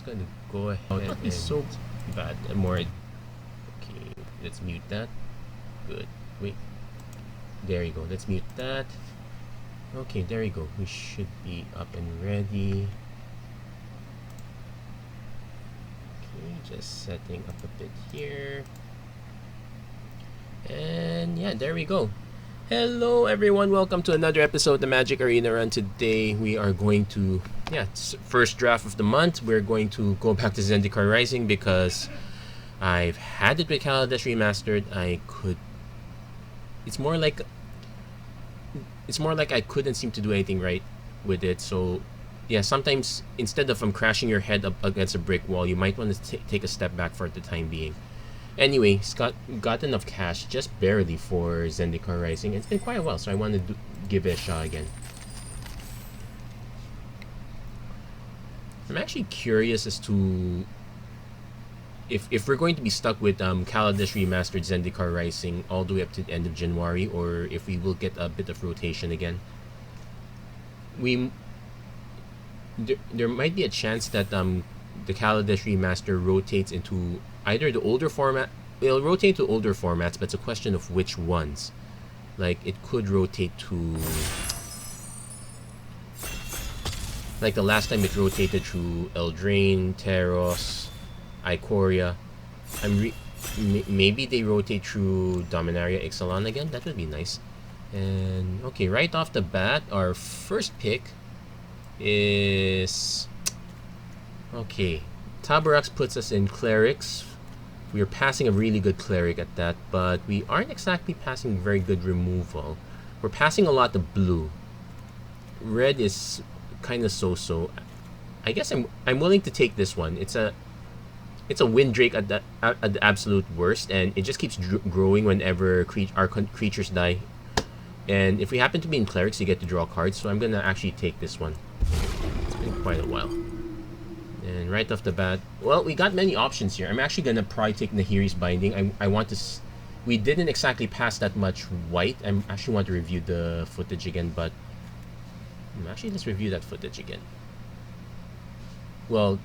gonna go ahead and so bad. More. Okay, let's mute that. Good. Wait. There you go. Let's mute that. Okay, there you go. We should be up and ready. Okay, just setting up a bit here. And yeah, there we go. Hello everyone, welcome to another episode of the Magic Arena Run. Today we are going to, first draft of the month. We're going to go back to Zendikar Rising because I've had it with Kaladesh Remastered. It's more like I couldn't seem to do anything right with it. So yeah, sometimes instead of crashing your head up against a brick wall, you might want to take a step back for the time being. Anyway, Scott got enough cash, just barely, for Zendikar Rising. It's been quite a while, so I wanted to give it a shot again. I'm actually curious as to if we're going to be stuck with Kaladesh Remastered Zendikar Rising all the way up to the end of January, or if we will get a bit of rotation again. There might be a chance that the Kaladesh Remaster rotates into either the older format. It'll rotate to older formats, but it's a question of which ones. Like, it could rotate to, like the last time it rotated through Eldraine, Teros, Ikoria. Maybe they rotate through Dominaria Ixalan again. That would be nice. And okay, right off the bat, our first pick is okay. Tabarax puts us in Clerics. We are passing a really good Cleric at that, but we aren't exactly passing very good removal. We're passing a lot of blue. Red is kind of so-so. I guess I'm willing to take this one. It's a Windrake at the absolute worst, and it just keeps growing whenever our creatures die. And if we happen to be in Clerics, you get to draw cards, so I'm gonna actually take this one. It's been quite a while. And right off the bat, well, we got many options here. I'm actually gonna probably take Nahiri's Binding. I want to. We didn't exactly pass that much white. I actually want to review the footage again, but actually let's review that footage again. Well,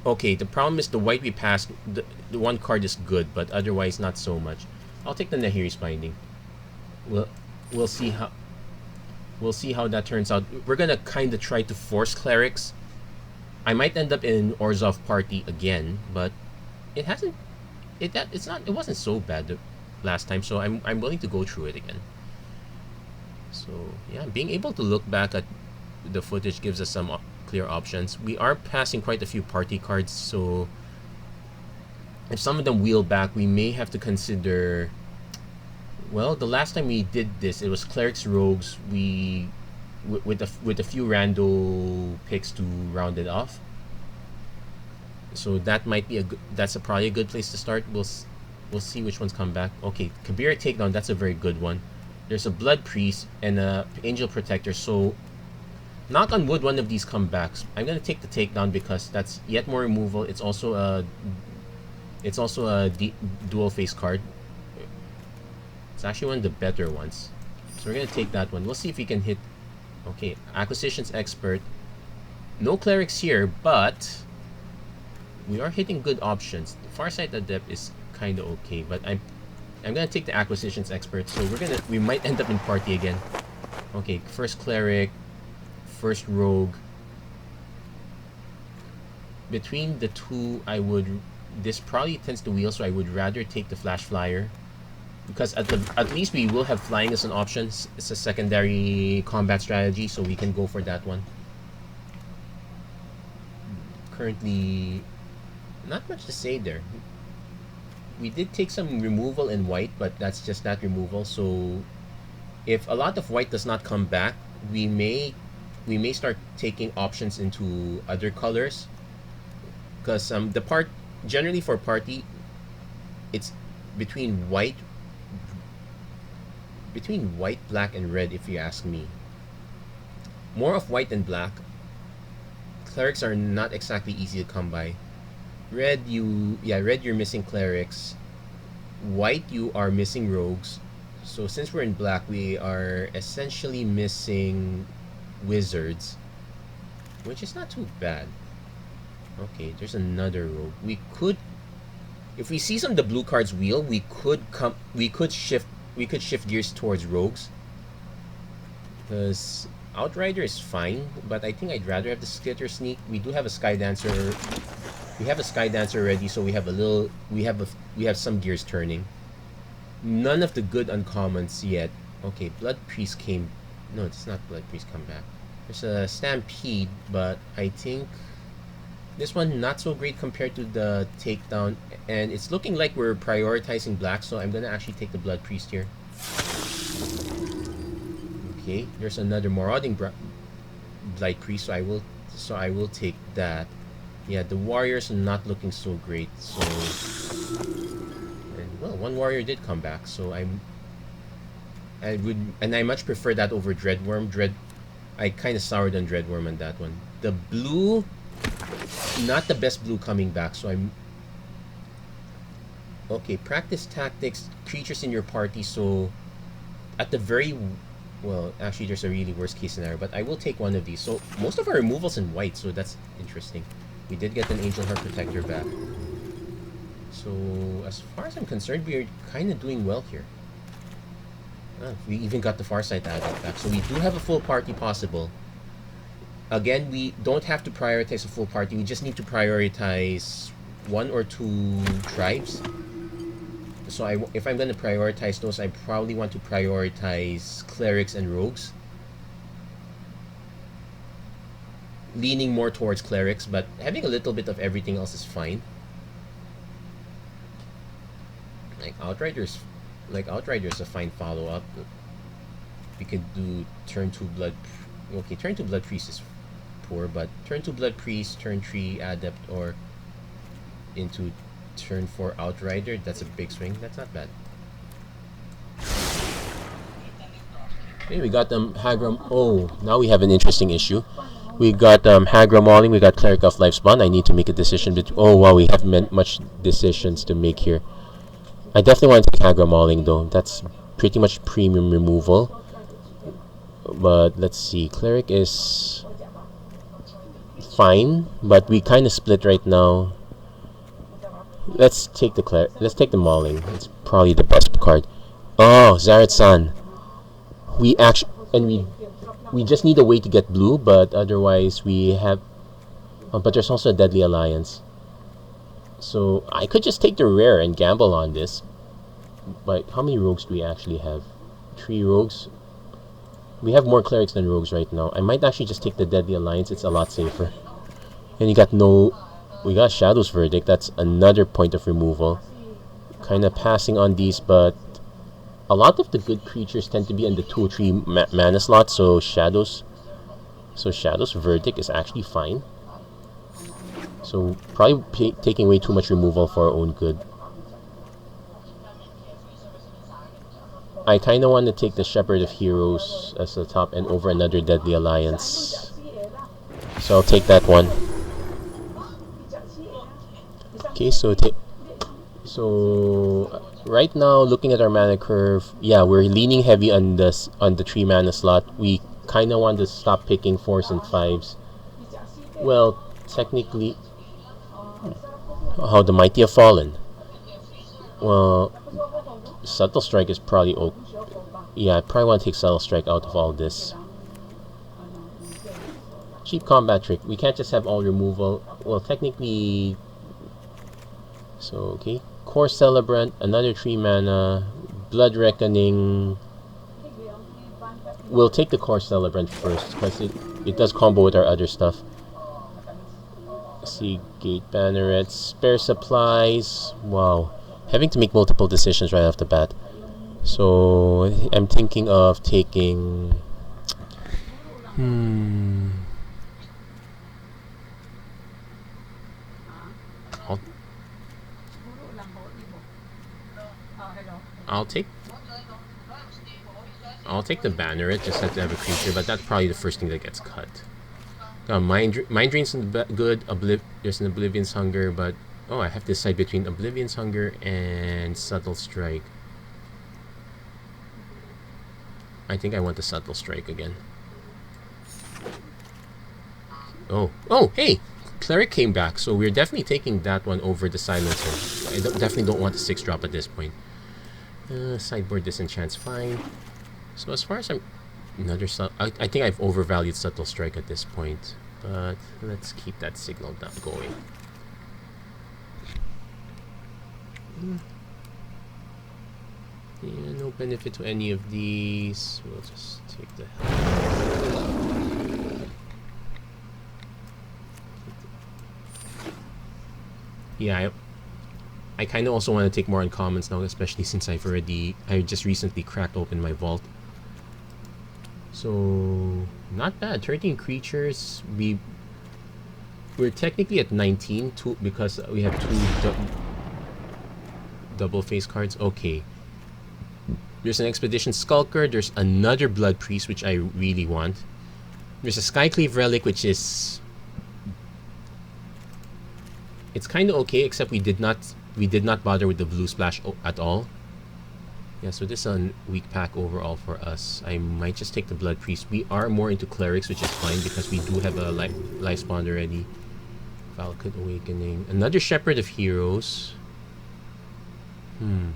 okay. The problem is the white we passed. The one card is good, but otherwise not so much. I'll take the Nahiri's Binding. We'll see how. We'll see how that turns out. We're gonna kind of try to force Clerics. I might end up in Orzhov party again, but it hasn't. It wasn't so bad the last time, so I'm willing to go through it again. So yeah, being able to look back at the footage gives us some clear options. We are passing quite a few party cards, so if some of them wheel back, we may have to consider. Well, the last time we did this, it was Clerics Rogues. With a few rando picks to round it off. So that might be probably a good place to start. We'll see which ones come back. Okay, Kabira Takedown. That's a very good one. There's a Blood Priest and a Angel Protector. So knock on wood, one of these come back. I'm gonna take the Takedown because that's yet more removal. It's also a dual face card. It's actually one of the better ones. So we're going to take that one. We'll see if we can hit. Okay, Acquisitions Expert. No Clerics here, but we are hitting good options. Farsight Adept is kind of okay, but I'm going to take the Acquisitions Expert. So we might end up in party again. Okay, first Cleric, first Rogue. Between the two, this probably tends to wheel, so I would rather take the Flash Flyer. Because at least we will have flying as an option. It's a secondary combat strategy, so we can go for that one. Currently, not much to say there. We did take some removal in white, but that's just that removal. So if a lot of white does not come back, we may start taking options into other colors. Because generally for party, it's between white, black, and red, if you ask me. More of white than black. Clerics are not exactly easy to come by. Red, you're missing Clerics. White, you are missing Rogues. So since we're in black, we are essentially missing Wizards. which is not too bad. Okay, there's another rogue. We could, if we see some of the blue cards wheel, we could come. We could shift gears towards rogues. Because Outrider is fine, but I think I'd rather have the Skitter Sneak. We do have a Sky Dancer. We have a Sky Dancer already, so we have a little. We have some gears turning. None of the good uncommons yet. Okay, Blood Priest came. No, it's not Blood Priest come back. There's a Stampede, but I think this one not so great compared to the Takedown, and it's looking like we're prioritizing black, so I'm gonna actually take the Blood Priest here. Okay, there's another marauding Blight Priest, so I will take that. Yeah, the warriors are not looking so great. So, and well, one warrior did come back, so I much prefer that over Dreadworm. I kind of soured on Dreadworm on that one. The blue, not the best blue coming back, so I'm okay. Practice tactics, creatures in your party. So, at the very well, actually, there's a really worst case scenario, but I will take one of these. So most of our removals in white, so that's interesting. We did get an Angel Heart Protector back. So as far as I'm concerned, we are kind of doing well here. We even got the Farsight added back, so we do have a full party possible. Again, we don't have to prioritize a full party. We just need to prioritize 1 or 2 tribes. So if I'm going to prioritize those, I probably want to prioritize clerics and rogues. Leaning more towards clerics, but having a little bit of everything else is fine. Like Outrider's a fine follow-up. We could do turn 2 Blood. Okay, turn 2 Blood Priest is poor, but turn 2 Blood Priest, turn 3 Adept, or into turn 4 Outrider, that's a big swing. That's not bad. Okay, we got Hagram. Oh, now we have an interesting issue. We got Hagra Mauling, we got Cleric of Lifespawn. I need to make a decision between. Oh wow, we have much decisions to make here. I definitely want to take Hagra Mauling though. That's pretty much premium removal. But let's see, Cleric is fine, but we kind of split right now. Let's take the Mauling. It's probably the best card. Oh, Zaret-san. We just need a way to get blue, but otherwise we have. But there's also a Deadly Alliance. So I could just take the rare and gamble on this. But how many rogues do we actually have? 3 rogues. We have more clerics than rogues right now. I might actually just take the Deadly Alliance. It's a lot safer. And we got Shadow's Verdict. That's another point of removal. Kind of passing on these, but a lot of the good creatures tend to be in the 2 or 3 mana slot. So Shadow's Verdict is actually fine. So probably taking way too much removal for our own good. I kind of want to take the Shepherd of Heroes as the top end over another Deadly Alliance. So I'll take that one. Okay, so right now, looking at our mana curve, yeah, we're leaning heavy on the 3 mana slot. We kind of want to stop picking 4s and 5s. Well, technically, how the mighty have fallen. Well, Subtle Strike is probably okay. Yeah, I probably want to take Subtle Strike out of all this. Cheap combat trick. We can't just have all removal. Well, technically. So, okay. Core Celebrant, another 3 mana. Blood Reckoning. We'll take the Core Celebrant first, because it does combo with our other stuff. See, Gate Banneret, Spare Supplies. Wow. Having to make multiple decisions right off the bat. So, I'm thinking of taking. I'll take the Banneret, just have to have a creature, but that's probably the first thing that gets cut. Mind Drain's good. There's an Oblivion's Hunger, but I have to decide between Oblivion's Hunger and Subtle Strike. I think I want the Subtle Strike again. Oh, hey! Cleric came back, so we're definitely taking that one over the Silencer. Definitely don't want the 6-drop at this point. Sideboard Disenchant's fine. So as far as I'm... I think I've overvalued Subtle Strike at this point. But let's keep that signal down going. Yeah, no benefit to any of these. We'll just take the help. Yeah, I kind of also want to take more uncommons now, especially since I just recently cracked open my vault. So not bad. 13 creatures. We're technically at 19 because we have 2 double face cards. Okay. There's an Expedition Skulker. There's another Blood Priest, which I really want. There's a Skycleave Relic, which is... It's kind of okay, except we did not bother with the blue splash at all. Yeah, so this is a weak pack overall for us. I might just take the Blood Priest. We are more into Clerics, which is fine because we do have a life spawn already. Valakut Awakening. Another Shepherd of Heroes.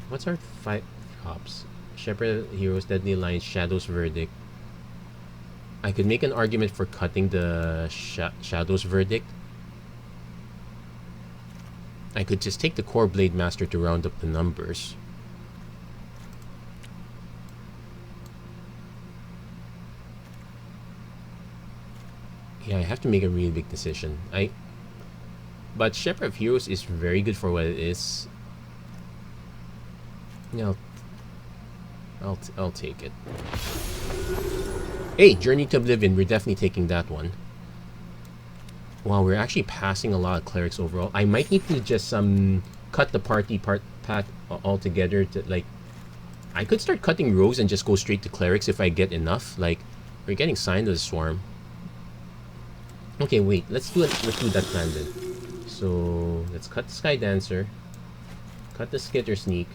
What's our 5 drops? Shepherd of Heroes, Deadly Alliance, Shadow's Verdict. I could make an argument for cutting the Shadow's Verdict. I could just take the Core Blade Master to round up the numbers. Yeah, I have to make a really big decision. But Shepherd of Heroes is very good for what it is. Yeah, I'll take it. Hey, Journey to Oblivion. We're definitely taking that one. Wow, we're actually passing a lot of Clerics overall. I might need to just cut the path altogether. I could start cutting Rogues and just go straight to Clerics if I get enough. Like, we're getting Sign of the Swarm. Okay, wait. Let's do that plan then. So let's cut the Sky Dancer. Cut the Skitter Sneak.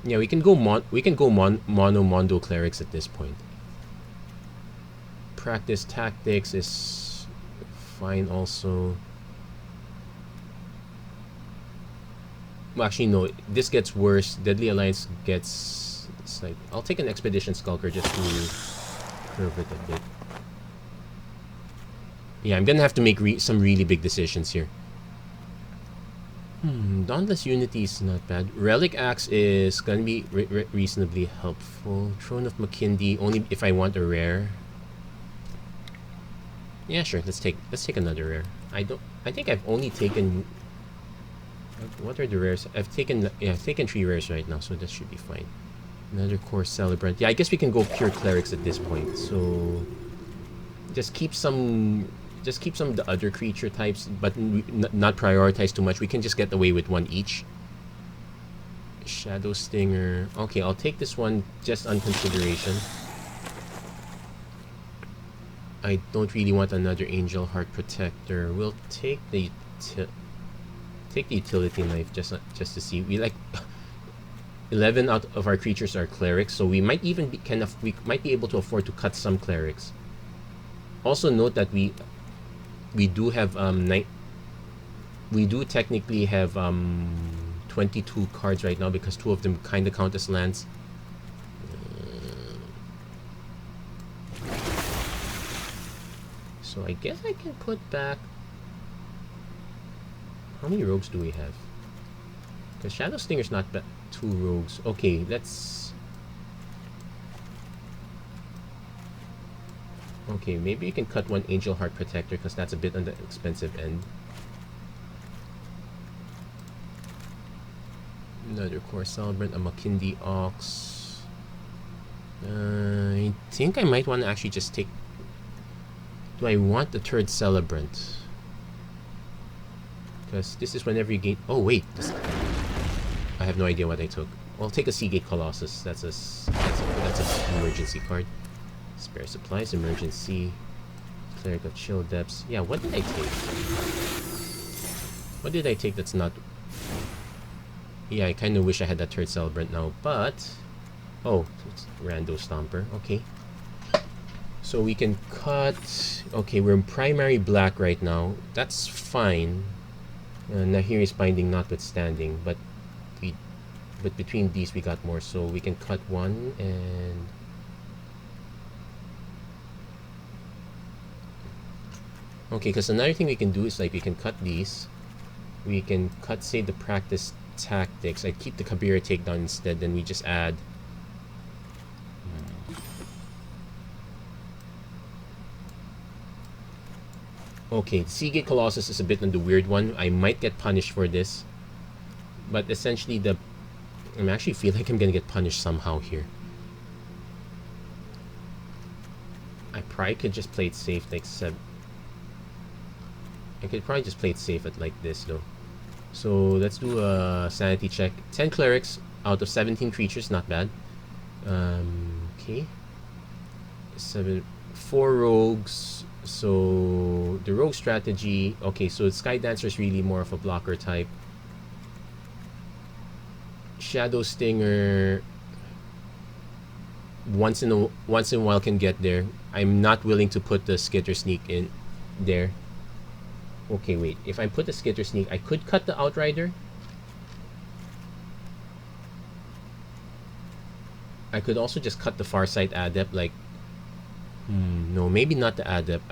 Yeah, we can go mono Clerics at this point. Practice Tactics is fine also. Well, actually no, this gets worse. Deadly Alliance gets... It's like, I'll take an Expedition Skulker just to curve it a bit. Yeah, I'm gonna have to make some really big decisions here. Dauntless Unity is not bad. Relic Axe is gonna be reasonably helpful. Throne of Makindi, only if I want a rare. Yeah, sure. Let's take another rare. I think I've only taken... What are the rares? I've taken 3 rares right now, so that should be fine. Another Core Celebrant. Yeah, I guess we can go pure Clerics at this point. So just keep some of the other creature types, but not prioritize too much. We can just get away with 1 each. Shadow Stinger. Okay, I'll take this one just on consideration. I don't really want another Angel Heart Protector. We'll take the Utility Knife just to see. We 11 out of our creatures are Clerics, so we might even be able to afford to cut some Clerics. Also note that we do have we do technically have 22 cards right now because 2 of them kind of count as lands. So I guess I can put back... How many Rogues do we have? Because Shadow Stinger's not 2 Rogues. Okay, let's... Okay, maybe you can cut 1 Angel Heart Protector because that's a bit on the expensive end. Another Core Celebrant, a Makindi Ox. I think I might want to actually just take... Do I want the 3rd Celebrant? Because this is whenever you gain... Oh, wait. I have no idea what I took. I'll take a Seagate Colossus. That's an emergency card. Spare Supplies, Emergency. Cleric of Chill Depths. Yeah, what did I take? What did I take that's not... Yeah, I kind of wish I had that 3rd Celebrant now, but... Oh, it's Rando Stomper. Okay. So we can cut. Okay, we're in primary black right now. That's fine. Nahiri's binding notwithstanding, but between these we got more, so we can cut one and. Okay, because another thing we can do is like we can cut these. We can cut, say, the practice tactics. I keep the Kabira takedown instead, then we just add. Okay, Seagate Colossus is a bit on the weird one. I might get punished for this. But essentially I actually feel like I'm gonna get punished somehow here. I probably could just play it safe like I could probably just play it safe at like this though. So let's do a sanity check. 10 clerics out of 17 creatures, not bad. Okay. 4 rogues. So the rogue strategy. Okay, so Sky Dancer is really more of a blocker type. Shadow Stinger once in a while can get there. I'm not willing to put the Skitter Sneak in there. Okay, wait. If I put the Skitter Sneak, I could cut the Outrider. I could also just cut the Farsight Adept, like. No, maybe not the Adept.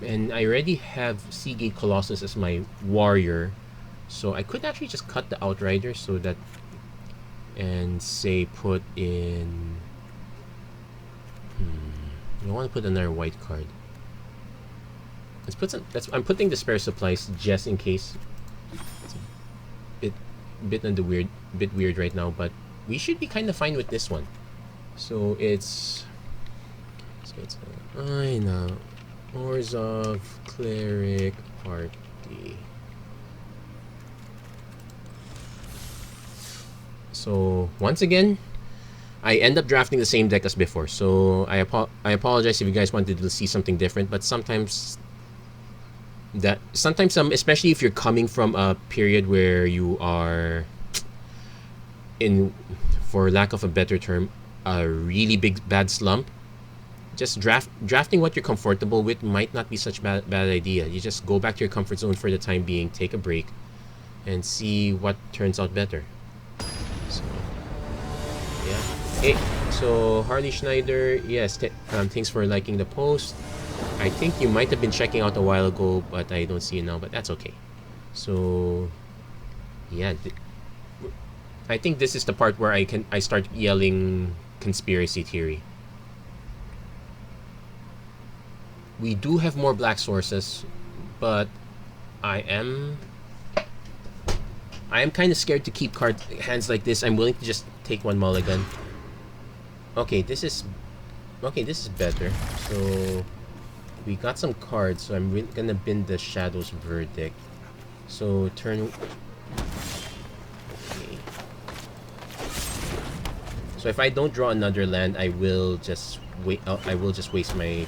And I already have Seagate Colossus as my warrior, so I could actually just cut the Outrider so that, and say put in. I want to put another white card. Let's put some. I'm putting the spare supplies just in case. It's a bit on the bit weird right now, but we should be kind of fine with this one. So it's I know Orzhov Cleric Party. So once again, I end up drafting the same deck as before. So I apologize if you guys wanted to see something different, but sometimes especially if you're coming from a period where you are in, for lack of a better term, a really bad slump, just drafting what you're comfortable with might not be such bad idea. You just go back to your comfort zone for the time being, take a break, and see what turns out better. So yeah. Hey, so Harley Schneider, yes, thanks for liking the post. I think you might have been checking out a while ago, but I don't see it now, but that's okay. So yeah, I think this is the part where I start yelling conspiracy theory. We do have more black sources, but I am kind of scared to keep hands like this. I'm willing to just take one mulligan. Okay, this is better. So we got some cards, so I'm gonna bin the Shadow's Verdict. So turn. Okay. So if I don't draw another land, I will just wait. I will just waste my.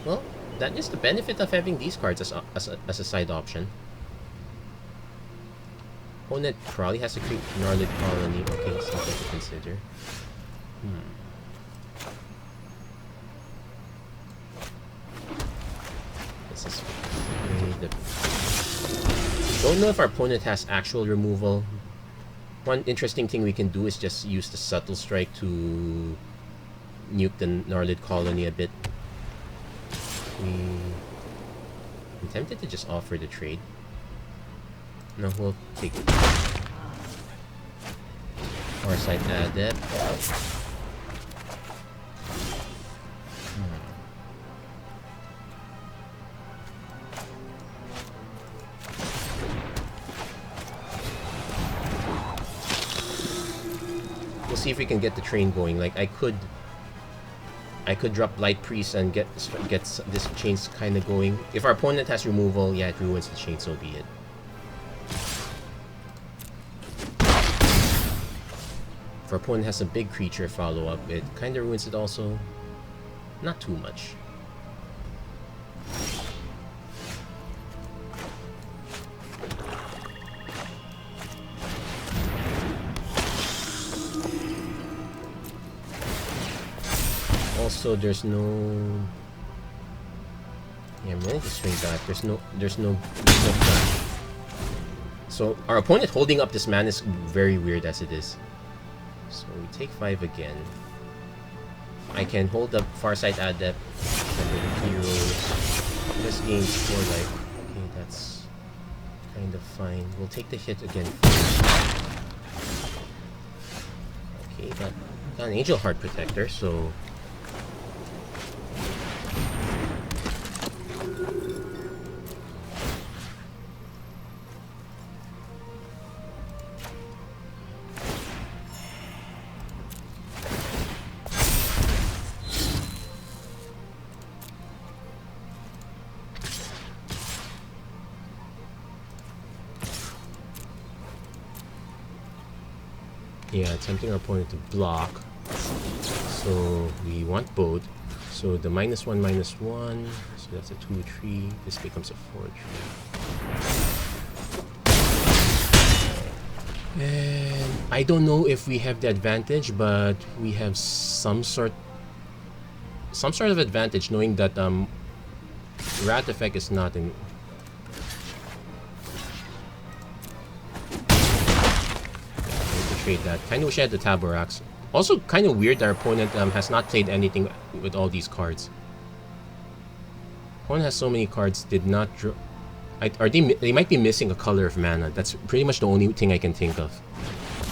Well, that is the benefit of having these cards as a side option. Opponent probably has to create Gnarled Colony. Okay, something to consider. This is don't know if our opponent has actual removal. One interesting thing we can do is just use the Subtle Strike to nuke the Gnarled Colony a bit. I'm tempted to just offer the trade. No, we'll take it. Farsight Adept. We'll see if we can get the train going. Like I could drop Light Priest and get this chain kind of going. If our opponent has removal, yeah, it ruins the chain, so be it. If our opponent has a big creature follow-up, it kind of ruins it also. Not too much. So there's no. Yeah, I'm willing to swing back. There's no flash. So our opponent holding up this man is very weird as it is. So we take 5 again. I can hold up Farsight Adept. Heroes. This game's 4 life. Okay, that's kind of fine. We'll take the hit again. Okay, got an Angel Heart Protector, so. Yeah, tempting our opponent to block. So we want both. So the -1/-1. So that's a 2/3. This becomes a 4/3. And I don't know if we have the advantage, but we have some sort of advantage knowing that Rat effect is not in. Trade that. Kind of wish I had the Taborax. Also, kind of weird that our opponent has not played anything with all these cards. Opponent has so many cards, did not draw. They might be missing a color of mana. That's pretty much the only thing I can think of.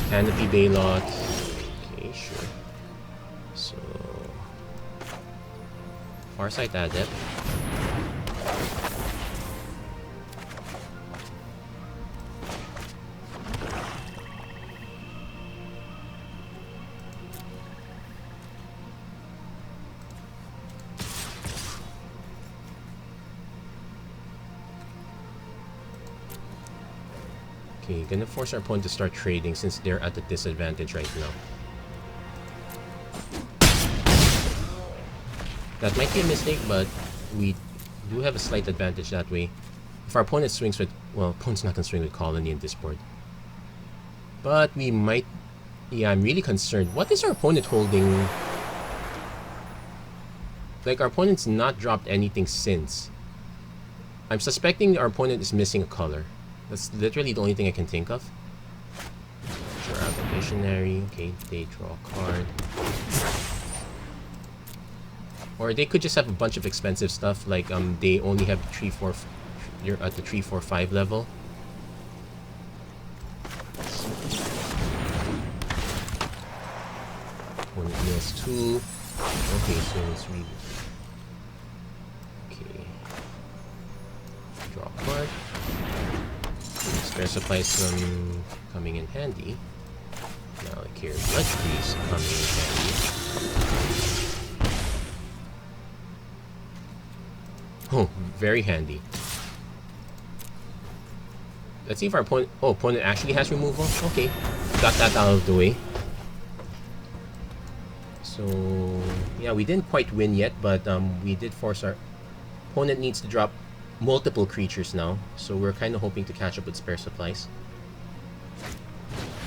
Canopy Baylot. Okay, sure. So Farsight Adept. Okay, gonna force our opponent to start trading since they're at a disadvantage right now. That might be a mistake, but we do have a slight advantage that way. If our opponent swings with... Well, opponent's not gonna swing with Colony in this board. But we might... Yeah, I'm really concerned. What is our opponent holding? Like, our opponent's not dropped anything since. I'm suspecting our opponent is missing a color. That's literally the only thing I can think of. Sure, out a Visionary. Okay, they draw a card. Or they could just have a bunch of expensive stuff, like they only have 3-4. You're at the 3-4-5 level. Opponent deals 2. Okay, so it's really. Okay. Draw a card. Spare supplies coming in handy. Now like here, Blood Priest coming in handy. Oh, very handy. Let's see if our opponent actually has removal. Okay, got that out of the way. So yeah, we didn't quite win yet, but we did force our opponent needs to drop multiple creatures now, so we're kind of hoping to catch up with spare supplies.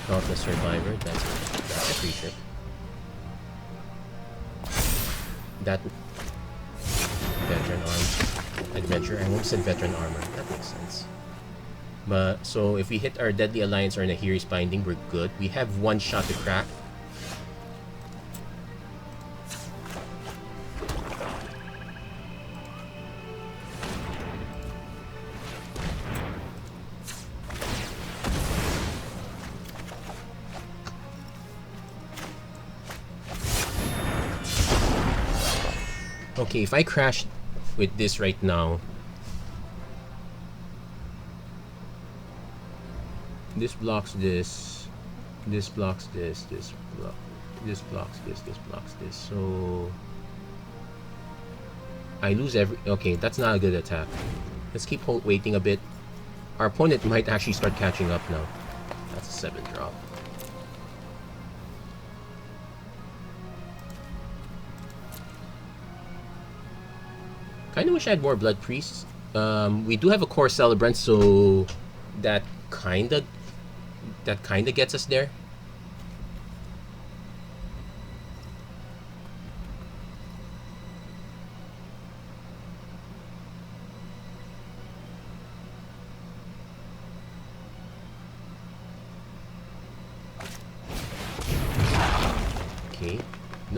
Dauntless Survivor, that's a creature. That Veteran Arm Adventure, I almost said Veteran Armor, that makes sense. But so if we hit our Deadly Alliance or Nahiri's Binding, we're good. We have one shot to crack. Okay, if I crash with this right now, this blocks this blocks this blocks this, so I lose every... Okay, that's not a good attack. Let's keep waiting a bit. Our opponent might actually start catching up now. That's a 7 drop. Kinda wish I had more Blood Priests. We do have a Core Celebrant, so that kinda gets us there.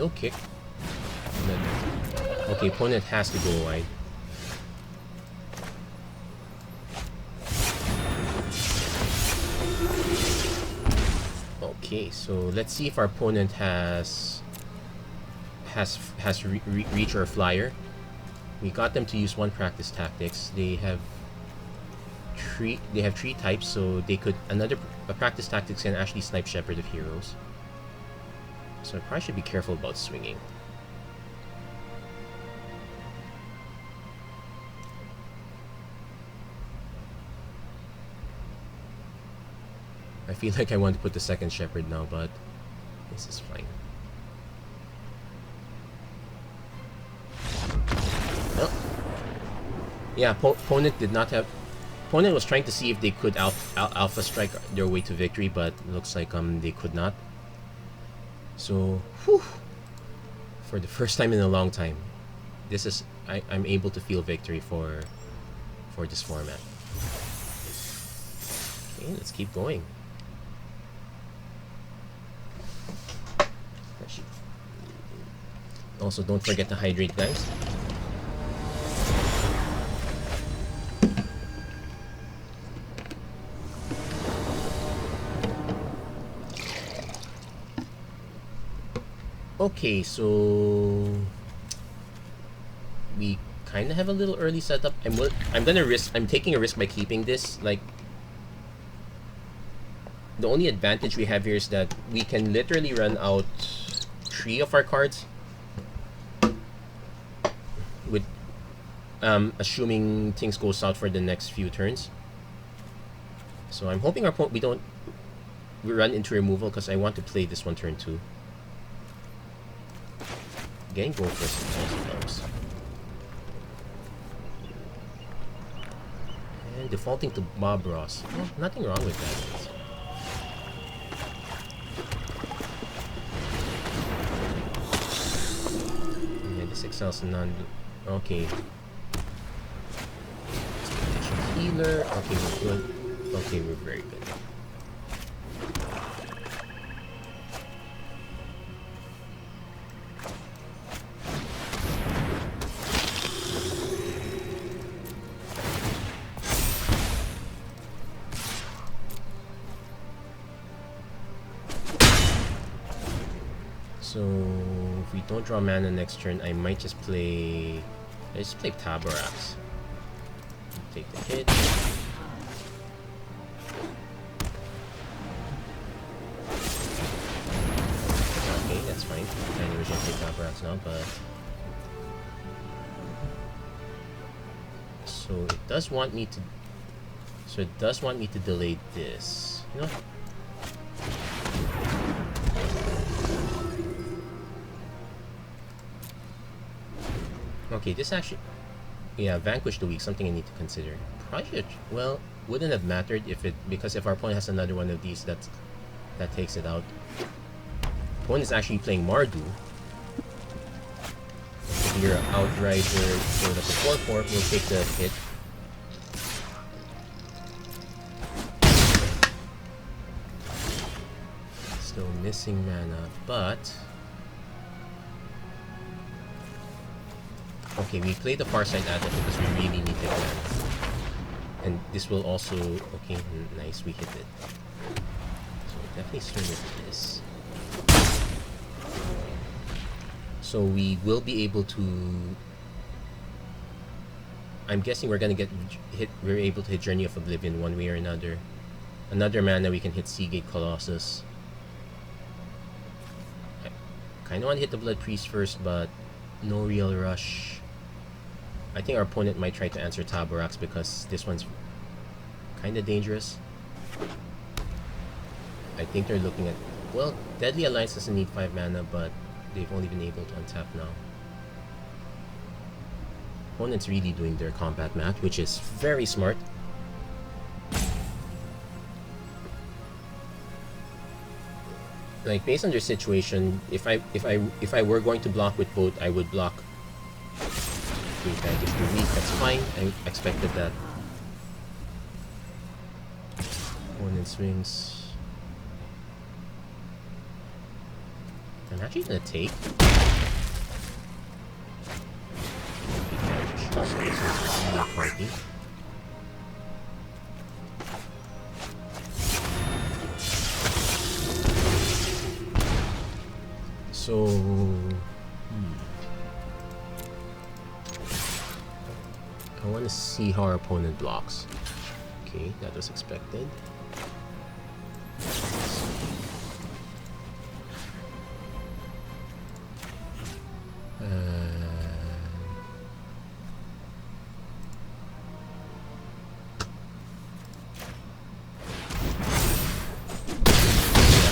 low kick. Okay, opponent has to go wide. Okay, so let's see if our opponent has reach or flyer. We got them to use one practice tactics. They have three types, so they could a practice tactics can actually snipe Shepherd of Heroes. So I probably should be careful about swinging. I feel like I want to put the second Shepherd now, but this is fine. Well, yeah, opponent did not have. Opponent was trying to see if they could alpha strike their way to victory, but looks like they could not. So, whew, for the first time in a long time, this is I'm able to feel victory for this format. Okay, let's keep going. Also, don't forget to hydrate, guys. Okay, so we kind of have a little early setup. I'm taking a risk by keeping this. Like, the only advantage we have here is that we can literally run out 3 of our cards with assuming things go south for the next few turns. So I'm hoping we run into removal, because I want to play this one turn 2. Getting gold first helps. And defaulting to Bob Ross. Well, nothing wrong with that. Yeah, this excels none. Okay. Healer. Okay, we're good. Okay, we're very good. So if we don't draw mana next turn, I might just play. I just play Taborax. Take the hit. Okay, that's fine. I knew we should play Taborax now, but so it does want me to. So it does want me to delay this. You know. Okay, this actually, yeah, Vanquish the Weak, something I need to consider. Probably should, well, wouldn't have mattered because if our opponent has another one of these, that takes it out. Opponent is actually playing Mardu. If you're an Outrider, so that's a 4/4, we'll take the hit. Still missing mana, but okay, we play the Far Side Adept because we really need the mana. And this will also... Okay, nice, we hit it. So definitely swing with this. So we will be able to... I'm guessing we're gonna we're able to hit Journey of Oblivion one way or another. Another mana, we can hit Seagate Colossus. I kinda want to hit the Blood Priest first, but no real rush. I think our opponent might try to answer Taborax because this one's kind of dangerous. I think they're looking at... Well, Deadly Alliance doesn't need 5 mana, but they've only been able to untap now. Opponent's really doing their combat math, which is very smart. Like, based on their situation, if I were going to block with both, I would block. Okay, Vanquish the Weak, that's fine. I expected that. Opponent swings. I'm Actually gonna take. Party. So I want to see how our opponent blocks. Okay, that was expected.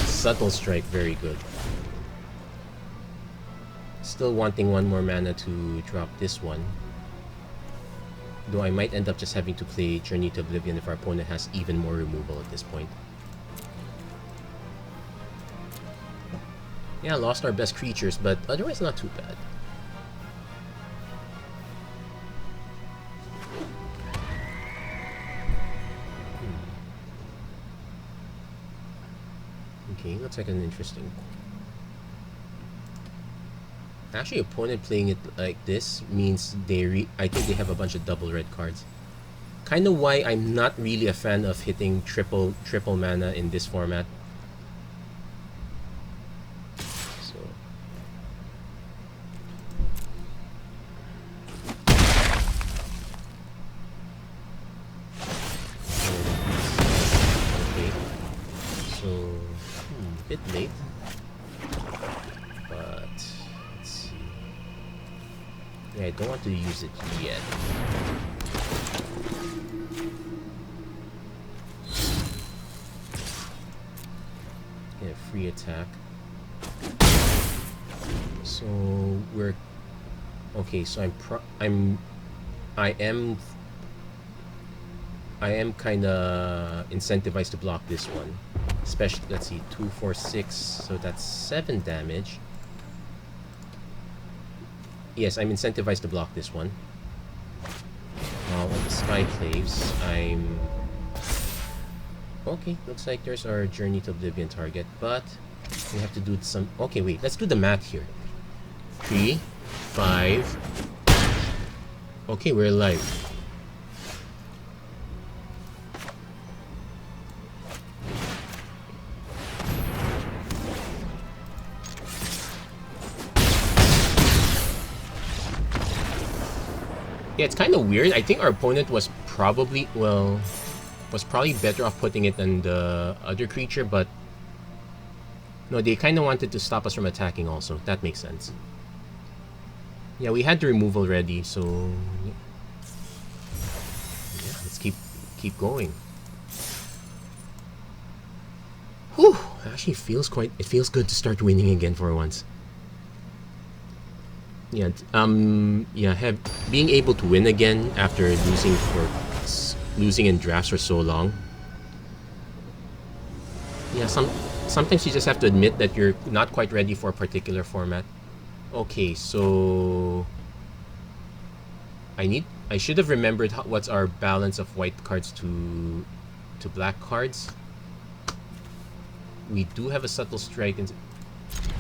Subtle strike, very good. Still wanting one more mana to drop this one. Though I might end up just having to play Journey to Oblivion if our opponent has even more removal at this point. Yeah, lost our best creatures, but otherwise not too bad. Okay, looks like an interesting. Actually, opponent playing it like this means I think they have a bunch of double red cards. Kind of why I'm not really a fan of hitting triple mana in this format. So okay. So bit late. Yeah, I don't want to use it yet. Get a free attack. So we're okay. So I am kind of incentivized to block this one. Especially, let's see, 2, 4, 6. So that's 7 damage. Yes, I'm incentivized to block this one. Now, on the Skyclaves, I'm... Okay, looks like there's our Journey to Oblivion target, but we have to do some... Okay, wait, let's do the math here. 3, 5... Okay, we're alive. Yeah, it's kind of weird. I think our opponent was probably, better off putting it than the other creature, but no, they kind of wanted to stop us from attacking also. That makes sense. Yeah, we had the removal ready, so yeah, let's keep going. Whew, actually it feels good to start winning again for once. Yeah, being able to win again after losing in drafts for so long. Yeah, sometimes you just have to admit that you're not quite ready for a particular format. Okay, so I should have remembered what's our balance of white cards to black cards. We do have a subtle strike.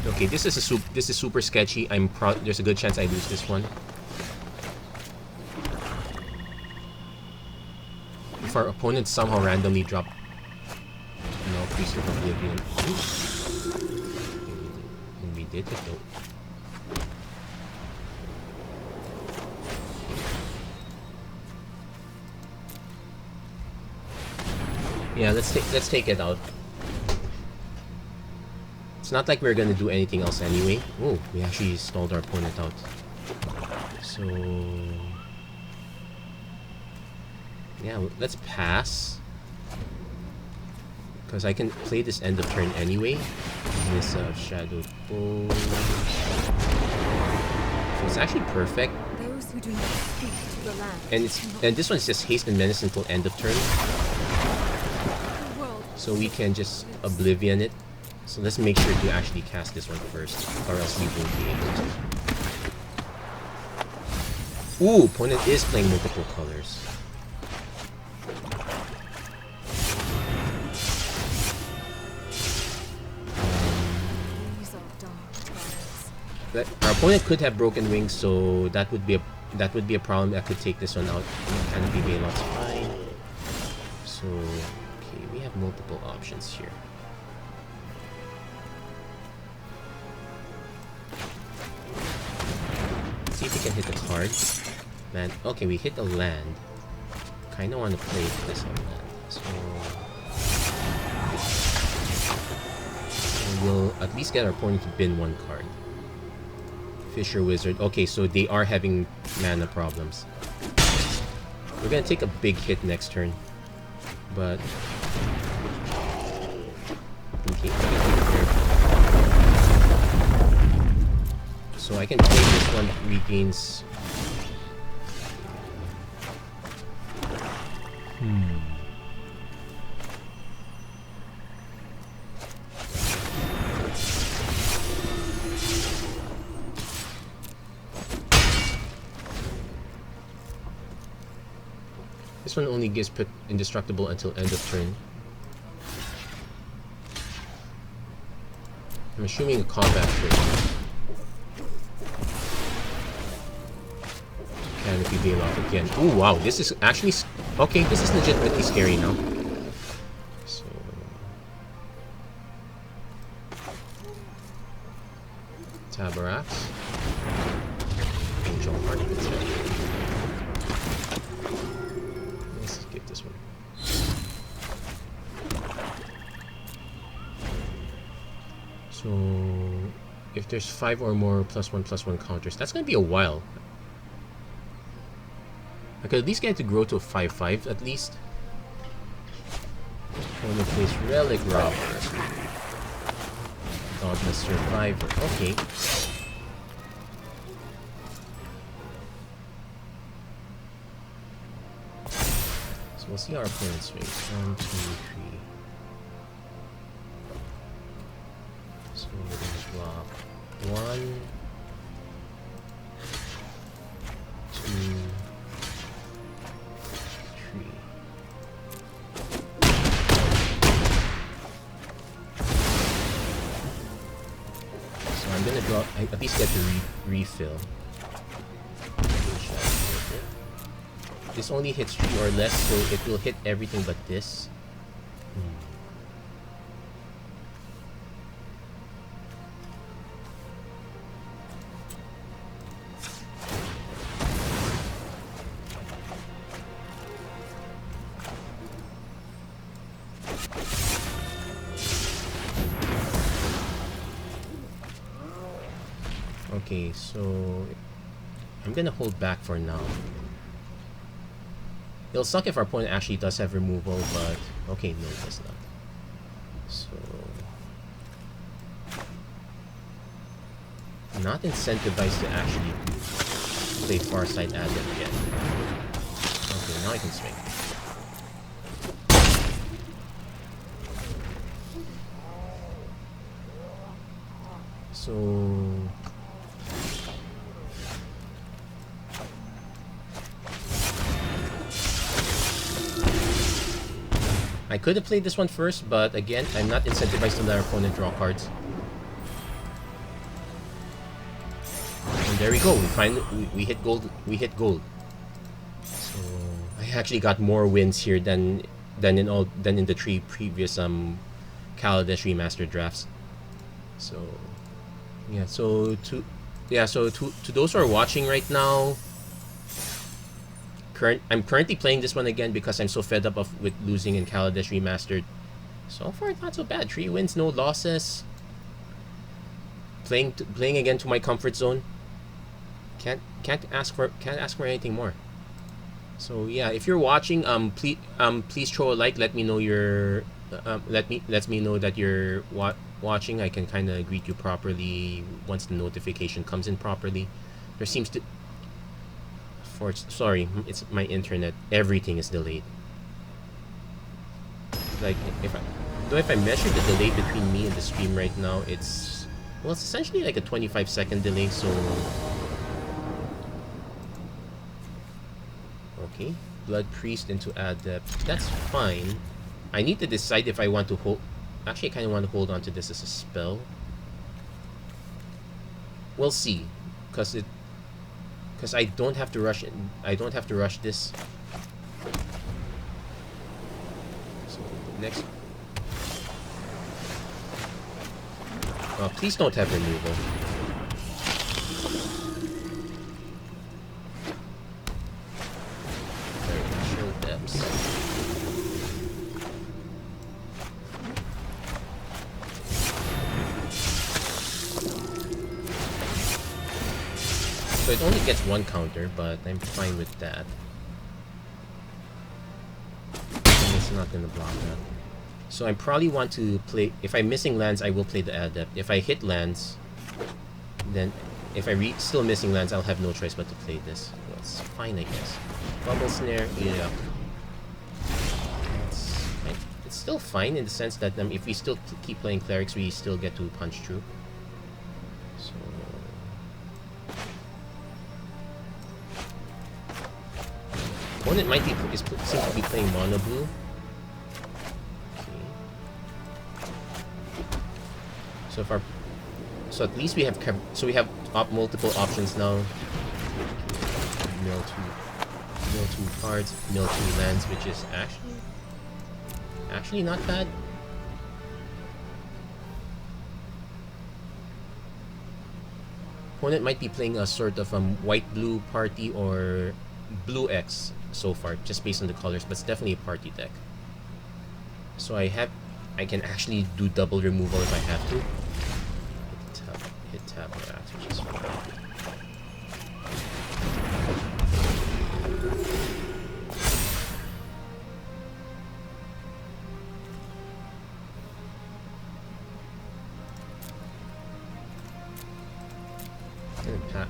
Okay, this is super sketchy. There's a good chance I lose this one. If our opponent somehow randomly drop Priest of Oblivion. And we did it though. Yeah, let's take it out. It's not like we're gonna do anything else anyway. Oh, we actually stalled our opponent out. So yeah, let's pass. Because I can play this end of turn anyway. This Shadow Bow. So it's actually perfect. Those who do not speak to the land. And this one's just haste and menace until end of turn. So we can just Oblivion it. So let's make sure to actually cast this one first, or else we won't be able to. Ooh, opponent is playing multiple colors. our opponent could have broken wings, so that would be a problem. I could take this one out. Canopy Bailout's fine. So okay, we have multiple options here. Let's see if we can hit the card. Man, okay, we hit the land. Kinda want to play this on land. So we'll at least get our opponent to bin one card. Fisher Wizard. Okay, so they are having mana problems. We're gonna take a big hit next turn. But okay, so I can play this one that regains. This one only gives put indestructible until end of turn. I'm assuming a combat trick. Canopy Bailout again. Oh wow, this is actually okay. This is legitimately scary now. So Tabarax. Angel Heart. Let's skip this one. So if there's 5 or more +1/+1 counters, that's gonna be a while. I could at least get to grow to a 5/5 at least. I'm gonna place Relic Robber. Dogma Survivor. Okay. So we'll see our opponent's race. 1, 2, 3. So we're gonna drop 1, 2, 3. So I'm gonna drop. I at least get to refill. This only hits 3 or less, so it will hit everything but this. Okay, so I'm gonna hold back for now. It'll suck if our opponent actually does have removal, but okay, no, it does not. So not incentivized to actually play Farside Adept yet. Okay, now I can swing. So I could have played this one first, but again, I'm not incentivized to let our opponent draw cards. And there we go. We hit gold. We hit gold. So I actually got more wins here than in the 3 previous Kaladesh remastered drafts. So yeah. So to those who are watching right now. I'm currently playing this one again because I'm so fed up with losing in Kaladesh Remastered. So far, it's not so bad. 3 wins, no losses. Playing again to my comfort zone. Can't ask for anything more. So yeah, if you're watching, please throw a like. Let me know your let me know that you're watching. I can kind of greet you properly once the notification comes in properly. There seems to sorry, it's my internet. Everything is delayed. Like if I measure the delay between me and the stream right now, it's essentially like a 25-second delay. So okay, Blood Priest into Adept. That's fine. I need to decide if I want to hold. Actually, I kind of want to hold on to this as a spell. We'll see, because I don't have to rush it. I don't have to rush this. So next, please don't have removal. Chill depths. So it only gets one counter, but I'm fine with that. And it's not gonna block that. So I probably want to play... If I'm missing lands, I will play the Adept. If I hit lands, then... If I still missing lands, I'll have no choice but to play this. Well, it's fine, I guess. Bubble Snare, yeah. It's still fine in the sense that if we still keep playing Clerics, we still get to punch through. So... Opponent might be seems to be playing mono blue. Okay. So at least we have multiple options now. Mill two cards, mill two lands, which is actually not bad. Opponent might be playing a sort of white-blue party or blue X so far, just based on the colors, but it's definitely a party deck. So I can actually do double removal if I have to. Hit tap or axe, which is fine.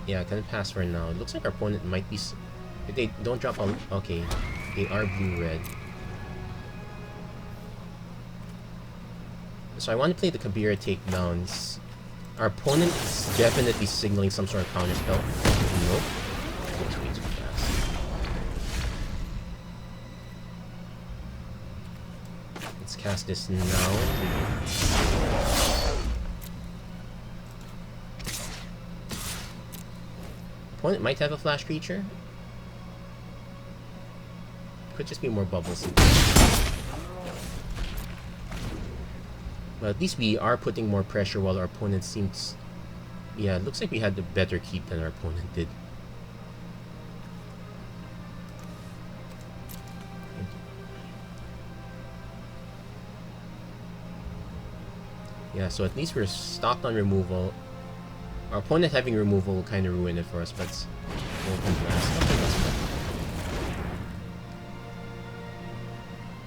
Yeah, gonna pass for now. It looks like our opponent might be... If they don't drop on... Okay, they are blue-red. So I want to play the Kabira takedowns. Our opponent is definitely signaling some sort of counter spell. Nope. That's way too fast. Let's cast this now. Opponent might have a flash creature. Could just be more bubbles. But at least we are putting more pressure while our opponent seems... Yeah, it looks like we had the better keep than our opponent did. Yeah, so at least we're stocked on removal. Our opponent having removal will kind of ruin it for us, but we'll come last.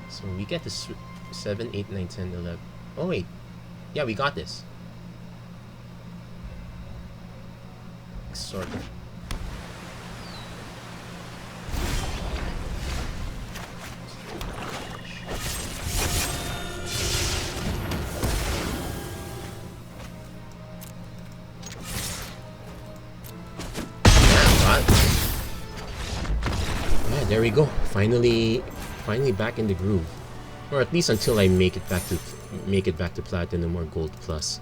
So we get this 7, 8, 9, 10, 11. Oh wait, yeah, we got this. Sort of. Yeah, there we go. Finally back in the groove. Or at least until I make it back to platinum or gold plus.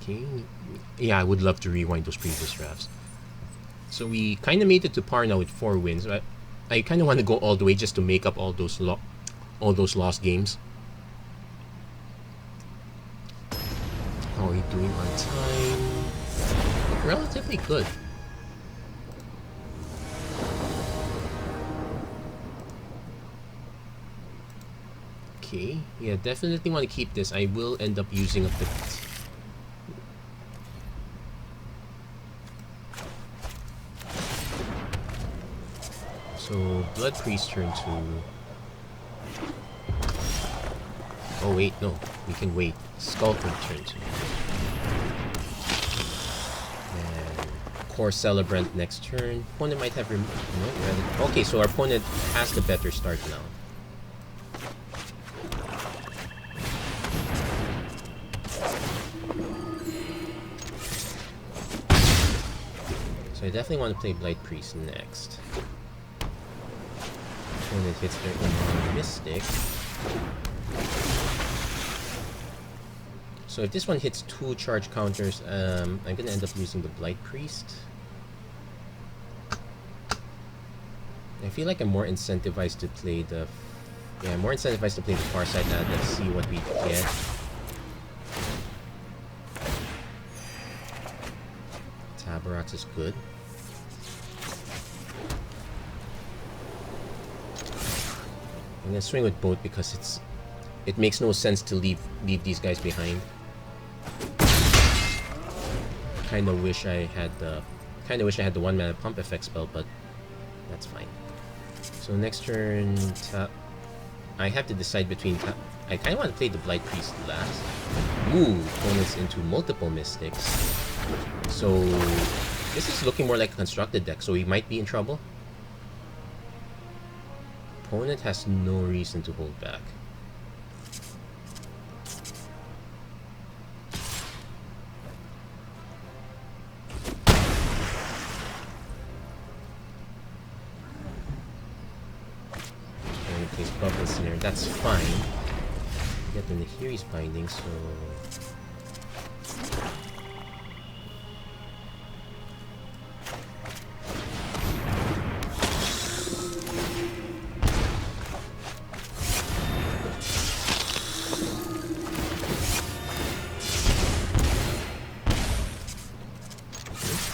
Okay. Yeah, I would love to rewind those previous drafts. So we kind of made it to par now with 4 wins. I kind of want to go all the way just to make up all those lost games. How are we doing on time? Relatively good. Okay, yeah, definitely want to keep this. I will end up using up the... So, Blood Priest turn 2. Oh wait, no, we can wait. Sculptor turn 2. And Core Celebrant next turn. Opponent might have okay, so our opponent has the better start now. So I definitely want to play Blight Priest next. When it hits their own Mystic. So if this one hits 2 charge counters, I'm gonna end up losing the Blight Priest. I feel like I'm more incentivized to play the... Yeah, I'm more incentivized to play the far side now. Let's see what we get. Tabarax is good. I'm gonna swing with both because it makes no sense to leave these guys behind. Kinda wish I had the 1 mana pump effect spell, but that's fine. So next turn, I have to decide between... I kinda want to play the Blight Priest last. Ooh, opponents into multiple Mystics. So this is looking more like a constructed deck, so we might be in trouble. Opponent has no reason to hold back. And he plays Bubble Snare, that's fine. We get the Nahiri's Binding, so...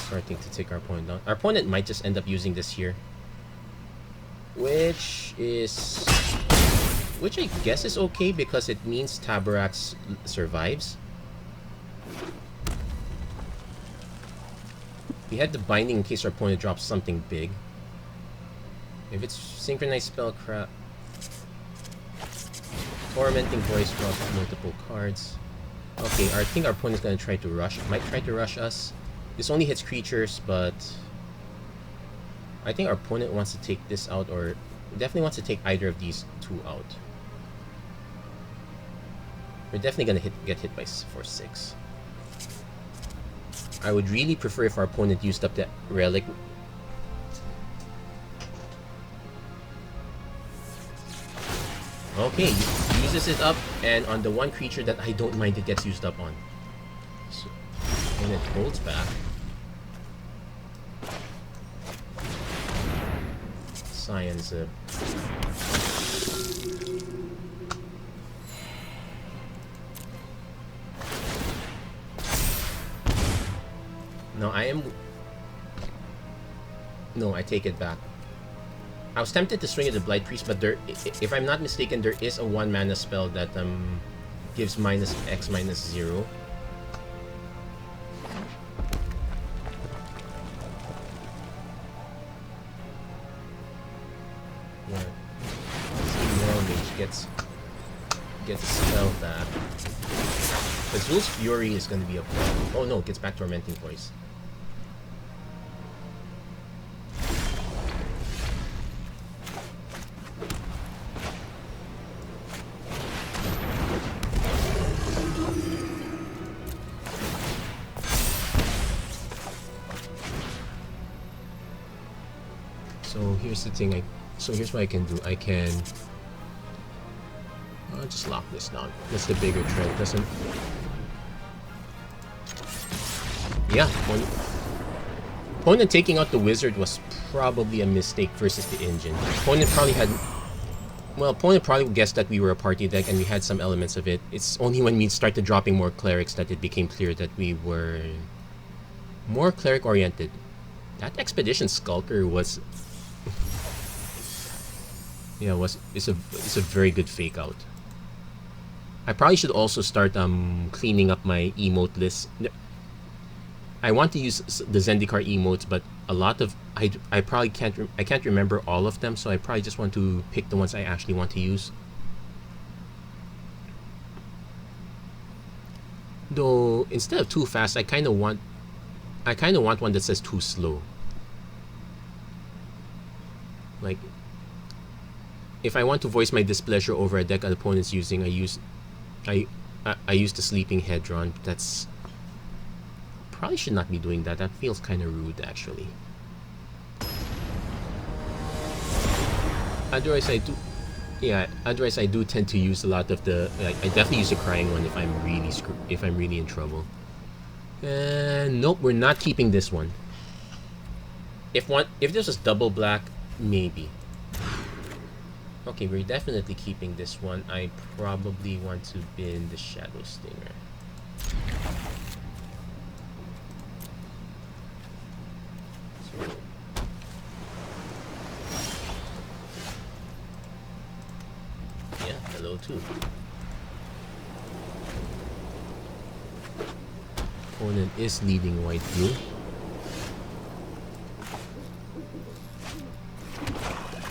Starting to take our opponent down. Our opponent might just end up using this here, which I guess is okay because it means Tabarax survives. We had the binding in case our opponent drops something big. If it's synchronized spellcraft, Tormenting Voice drops multiple cards. Okay, I think our opponent's gonna try to rush. Might try to rush us. This only hits creatures, but I think our opponent wants to take this out, or definitely wants to take either of these 2 out. We're definitely gonna get hit by for 6. I would really prefer if our opponent used up that relic. Okay, uses it up, and on the one creature that I don't mind, it gets used up on. So, and it holds back. Science. No, No, I take it back. I was tempted to swing at the Blight Priest, but if I'm not mistaken, there is a 1 mana spell that gives -X -0. Yeah. See, Moral Mage gets a spell back. Azul's Fury is going to be a problem. Oh no, it gets back Tormenting Voice. So here's the thing. So here's what I can do. I can just lock this down. That's the bigger trend. Doesn't. Yeah. Opponent taking out the wizard was probably a mistake versus the engine. Opponent probably guessed that we were a party deck and we had some elements of it. It's only when we started dropping more clerics that it became clear that we were more cleric oriented. That Expedition Skulker was it's a very good fake out. I probably should also start cleaning up my emote list. I want to use the Zendikar emotes, but a lot of I probably can't remember all of them, so I probably just want to pick the ones I actually want to use. Though instead of too fast, I kind of want one that says too slow. Like, if I want to voice my displeasure over a deck an opponent's using, I use the Sleeping Hedron. That's probably should not be doing that. That feels kind of rude, actually. Otherwise, I do. Yeah. Otherwise, I do tend to use a lot of the. I definitely use the crying one if I'm really if I'm really in trouble. Nope, we're not keeping this one. If this was double black, maybe. Okay, we're definitely keeping this one. I probably want to bin the Shadow Stinger. Yeah, hello too. Opponent is leading white-blue.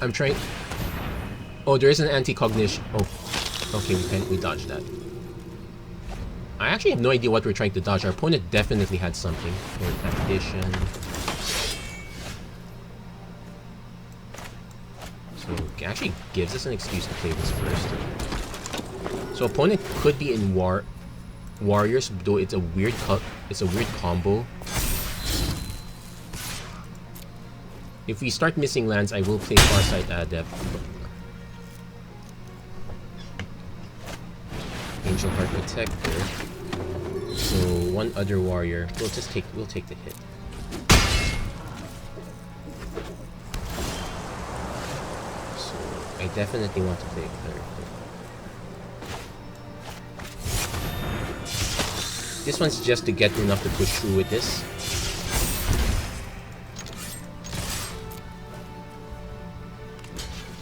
I'm trying. Oh, there is an anti-cognition. Oh, okay, we dodged that. I actually have no idea what we're trying to dodge. Our opponent definitely had something. Or tactician. So it actually gives us an excuse to play this first. So opponent could be in warriors, though it's a weird combo. If we start missing lands, I will play Farsight Adept. Angel Heart Protector. So one other warrior. We'll take the hit. So I definitely want to play a cleric. This one's just to get enough to push through with this.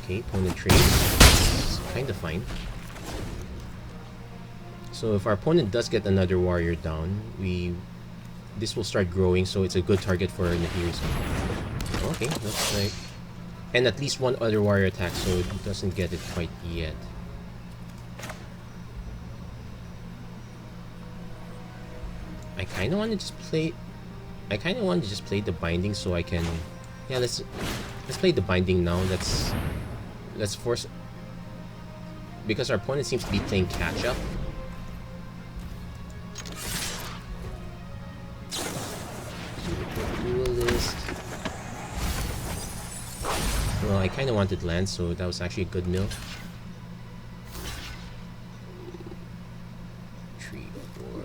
Okay, opponent trades. Kinda fine. So if our opponent does get another warrior down, this will start growing, so it's a good target for Nahir's. Okay, looks like... And at least one other warrior attack, so it doesn't get it quite yet. I kinda want to just play the binding so I can... Yeah, let's play the binding now. Let's force... Because our opponent seems to be playing catch-up. Duelist. Well, I kind of wanted land, so that was actually a good mill. 3, 4.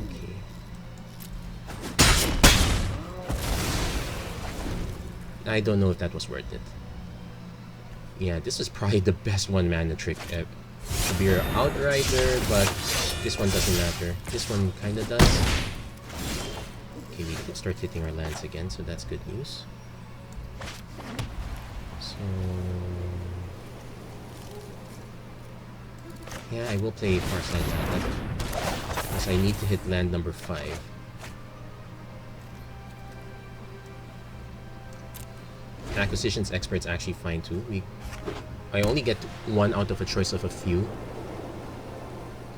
Okay. I don't know if that was worth it. Yeah, this is probably the best one mana trick ever. Could be our Outrider, but this one doesn't matter. This one kinda does. Okay, we can start hitting our lands again, so that's good news. So... Yeah, I will play Farsight Adept. Because I need to hit land number 5. Acquisitions Expert's actually fine too. I only get one out of a choice of a few.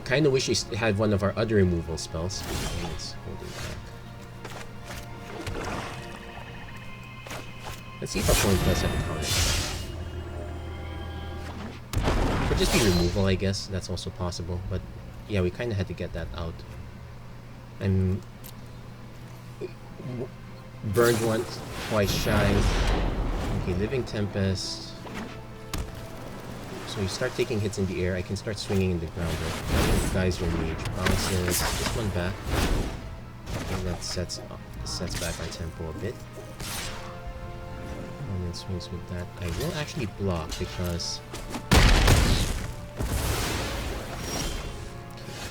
Kinda wish I had one of our other removal spells. Okay, let's hold it back. Let's see if our opponent does have a counter. Could just be removal, I guess. That's also possible. But yeah, we kinda had to get that out. I'm burned once, twice shy. Okay, Living Tempest. So you start taking hits in the air, I can start swinging in the ground. Right? Geyser Mage bounces this one back. Okay, that sets back our tempo a bit. And then swings with that. I will actually block because...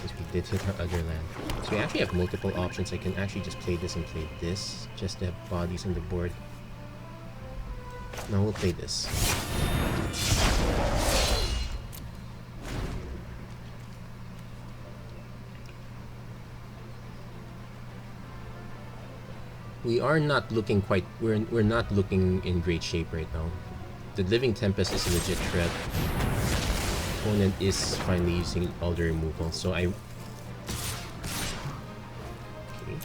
Okay, we did hit our other land. So we actually have multiple options. I can actually just play this and play this, just to have bodies on the board. No, we'll play this. We are not looking quite... We're not looking in great shape right now. The Living Tempest is a legit threat. Opponent is finally using all the removal, so I... Okay.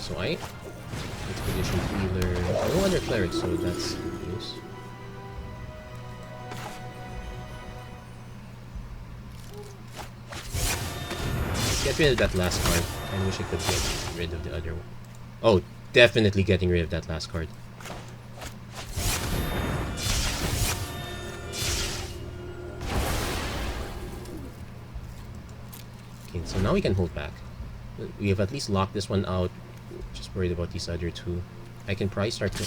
So I... Expedition Healer... No other clerics, so that's good news. Let's get Get rid of that last card. I wish I could get rid of the other one. Oh, definitely getting rid of that last card. Okay, so now we can hold back. We have at least locked this one out. Just worried about these other two. I can probably start to...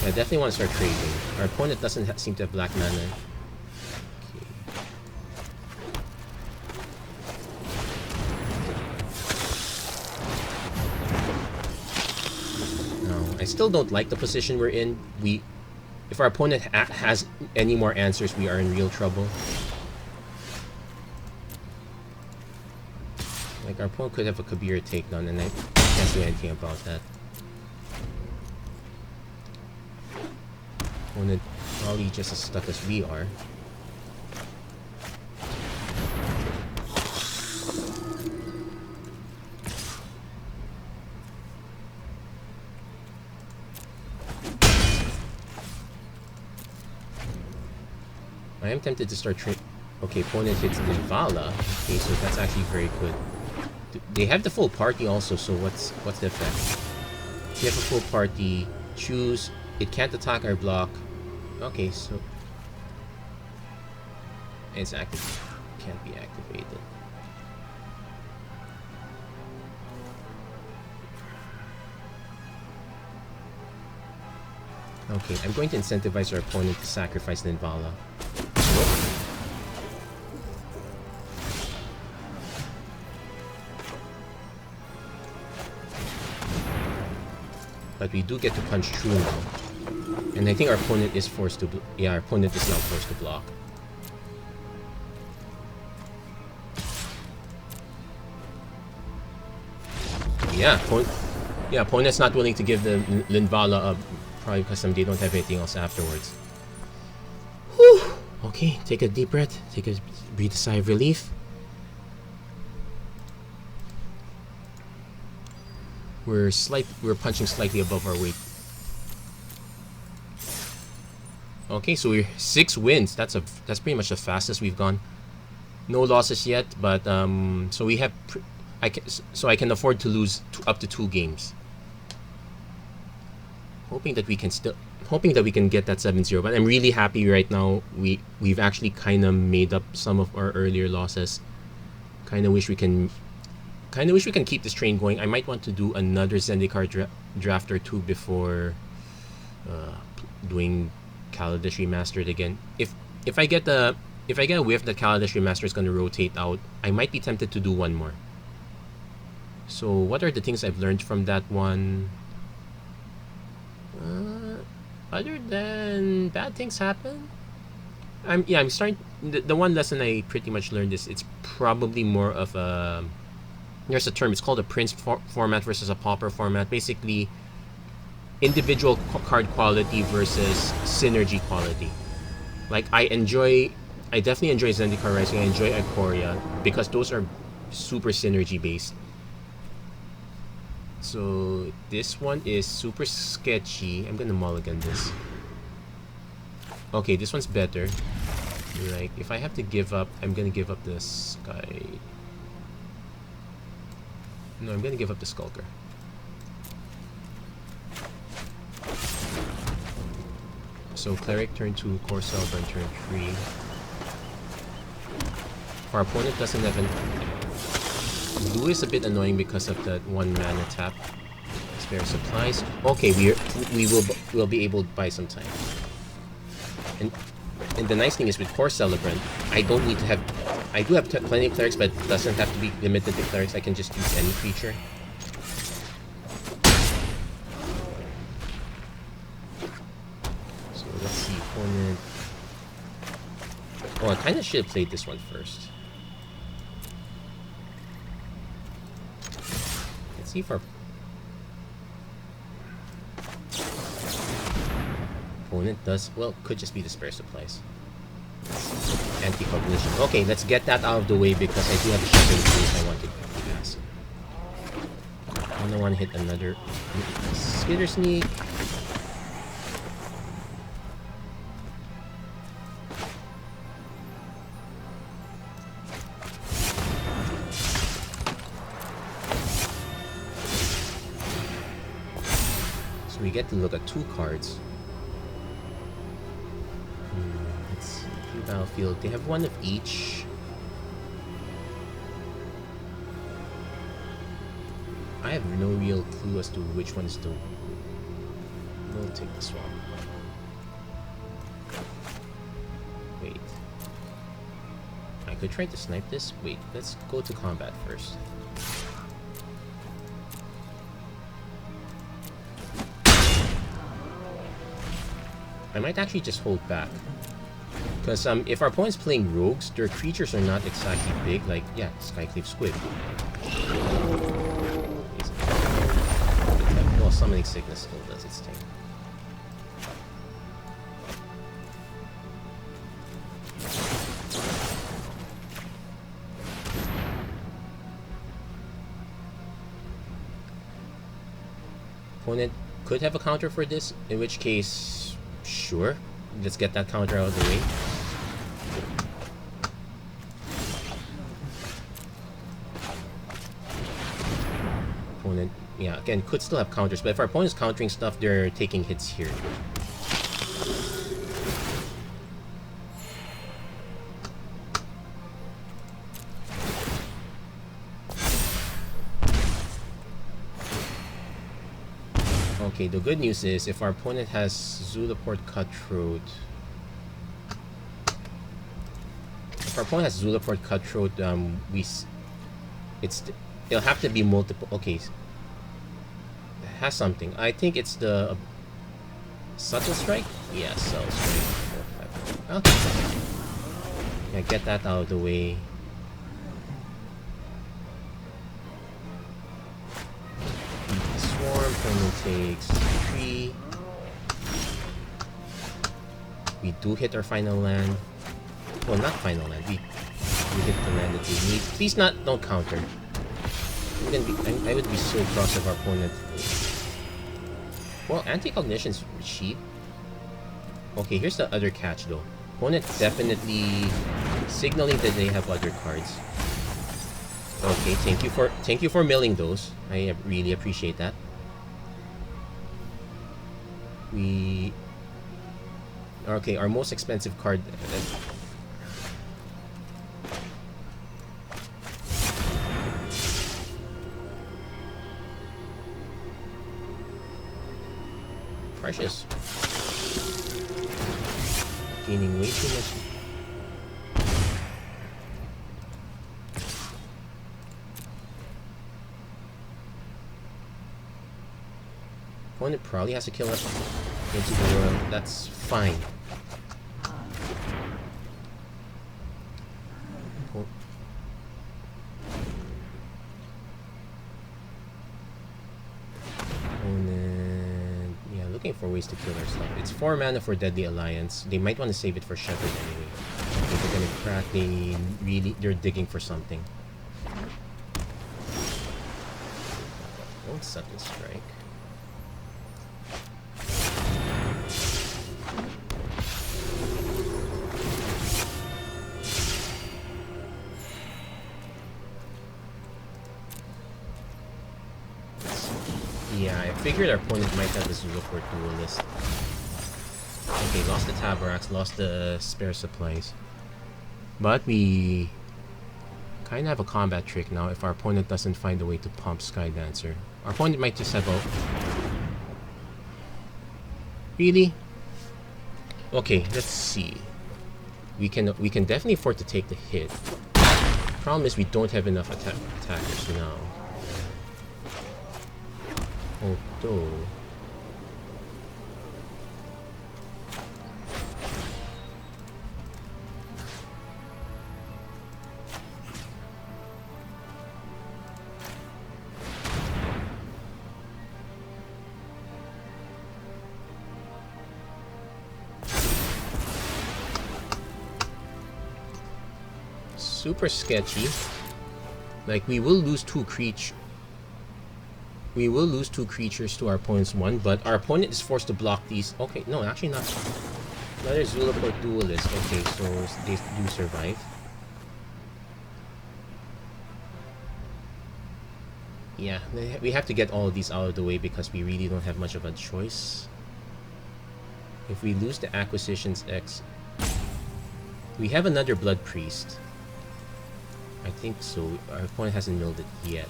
I definitely want to start trading. Our opponent doesn't seem to have black mana. Okay. No, I still don't like the position we're in. If our opponent has any more answers, we are in real trouble. Like, our opponent could have a Kabir takedown, and I can't do anything about that. Opponent probably just as stuck as we are. I am tempted to start okay, opponent hits Livala. Okay, so that's actually very good. They have the full party also, so what's the effect? We have a full party. Choose. It can't attack our block. Okay, so it's active. Can't be activated. Okay, I'm going to incentivize our opponent to sacrifice Ninvala. But we do get to punch through now. And I think our opponent is forced to... Yeah, our opponent is now forced to block. Yeah, opponent's not willing to give the Linvala up. Probably because they don't have anything else afterwards. Whew. Okay, take a deep breath. Breathe a sigh of relief. We're punching slightly above our weight. Okay, so we're 6 wins. That's pretty much the fastest we've gone. No losses yet, but so we have I can afford to lose up to 2 games. Hoping that we can get that 7-0, but I'm really happy right now. We've actually kind of made up some of our earlier losses. Kind of wish we can keep this train going. I might want to do another Zendikar draft or 2 before doing Kaladesh Remastered again. If I get a whiff that Kaladesh Remastered is going to rotate out, I might be tempted to do one more. So what are the things I've learned from that one? Other than bad things happen, I'm starting. The one lesson I pretty much learned is it's probably more of a... There's a term. It's called a Prince format versus a Pauper format. Basically, individual card quality versus synergy quality. Like I definitely enjoy Zendikar Rising. I enjoy Ikoria because those are super synergy based. So this one is super sketchy. I'm gonna mulligan this. Okay, this one's better. Like if I have to give up, I'm gonna give up the Sky. No, I'm gonna give up the Skulker. So Cleric turn 2, Core Celebrant turn 3. Our opponent doesn't have an... Blue is a bit annoying because of that 1 mana tap. Spare supplies. Okay, we'll be able to buy some time. And the nice thing is with Core Celebrant, I don't need to have... I do have plenty of clerics, but it doesn't have to be limited to clerics. I can just use any creature. So let's see, opponent... Oh, I kind of should have played this one first. Let's see if our opponent does... Well, could just be the spare supplies. Anti-cognition. Okay, let's get that out of the way because I do have a shipping case I want to pass. I don't want to hit another Skitter Sneak. So we get to look at 2 cards. Let's see. View battlefield. They have 1 of each. I have no real clue as to which one is the... We'll take the swap. Wait. I could try to snipe this. Wait, let's go to combat first. I might actually just hold back. Because if our opponent's playing rogues, their creatures are not exactly big. Like, yeah, Skyclave Squid. Well, Summoning Sickness still does its thing. Opponent could have a counter for this, in which case, sure, let's get that counter out of the way. Opponent, yeah, again, could still have counters, but if our opponent's countering stuff, they're taking hits here. Okay, the good news is if our opponent has Zulaport Cutthroat, it'll have to be multiple. Okay, it has something. I think it's the Subtle Strike. Yeah, Subtle Strike. Okay, yeah, get that out of the way. Swarm, opponent takes 3. We do hit our final land. Well, not final land. We hit the land that we need. Please don't counter. I would be so cross if our opponent. Well, Anti-Cognition's cheap. Okay, here's the other catch though. Opponent definitely signaling that they have other cards. Okay, thank you for milling those. I really appreciate that. Okay, our most expensive card. Precious. Gaining way too much. Opponent probably has to kill us into the world. That's fine. Opponent, yeah, looking for ways to kill our stuff. It's 4 mana for Deadly Alliance. They might want to save it for Shepherd anyway. If they're gonna crack, they're digging for something. Don't Subtle Strike. Yeah, I figured our opponent might have the Zulaport Duelist. Okay, lost the Taborax, lost the spare supplies. But we kind of have a combat trick now if our opponent doesn't find a way to pump Skydancer. Our opponent might just have a... Really? Okay, let's see. We can definitely afford to take the hit. Problem is we don't have enough attackers now. Although... super sketchy. Like, we will lose 2 creatures. We will lose 2 creatures to our opponent's 1, but our opponent is forced to block these. Okay, no, actually not. Another Zulaport Duelist. Okay, so they do survive. Yeah, we have to get all of these out of the way because we really don't have much of a choice. If we lose the Acquisitions X, we have another Blood Priest. I think so. Our opponent hasn't milled it yet.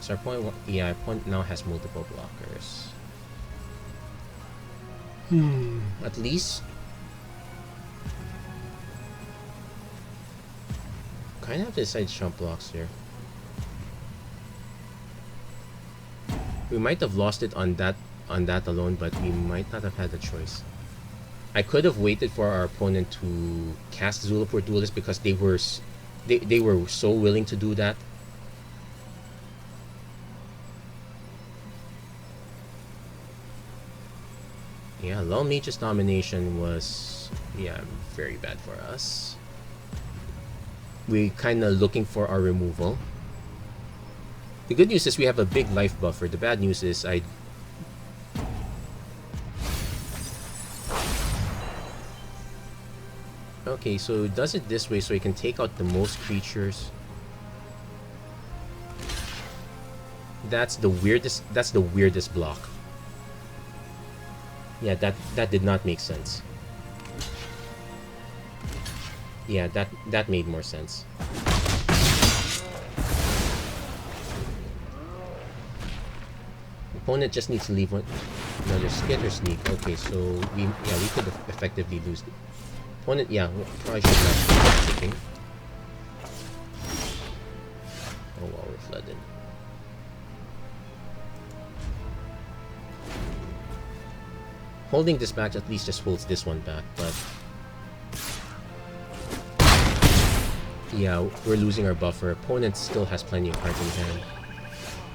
So our opponent, yeah, our opponent now has multiple blockers. At least, kind of have to decide jump blocks here. We might have lost it on that alone, but we might not have had a choice. I could have waited for our opponent to cast Zulapur Duelist because they were so willing to do that. Yeah, Lone Mage's domination was, yeah, very bad for us. We're kind of looking for our removal. The good news is we have a big life buffer. The bad news is Okay, so it does it this way so you can take out the most creatures. That's the weirdest block. Yeah, that did not make sense. Yeah, that made more sense. Opponent just needs to leave another skit or sneak. Okay, so we could effectively lose. Opponent, yeah, probably should not be taking. Oh well, we're flooded. Holding this back at least just holds this one back, but yeah, we're losing our buffer. Opponent still has plenty of cards in hand.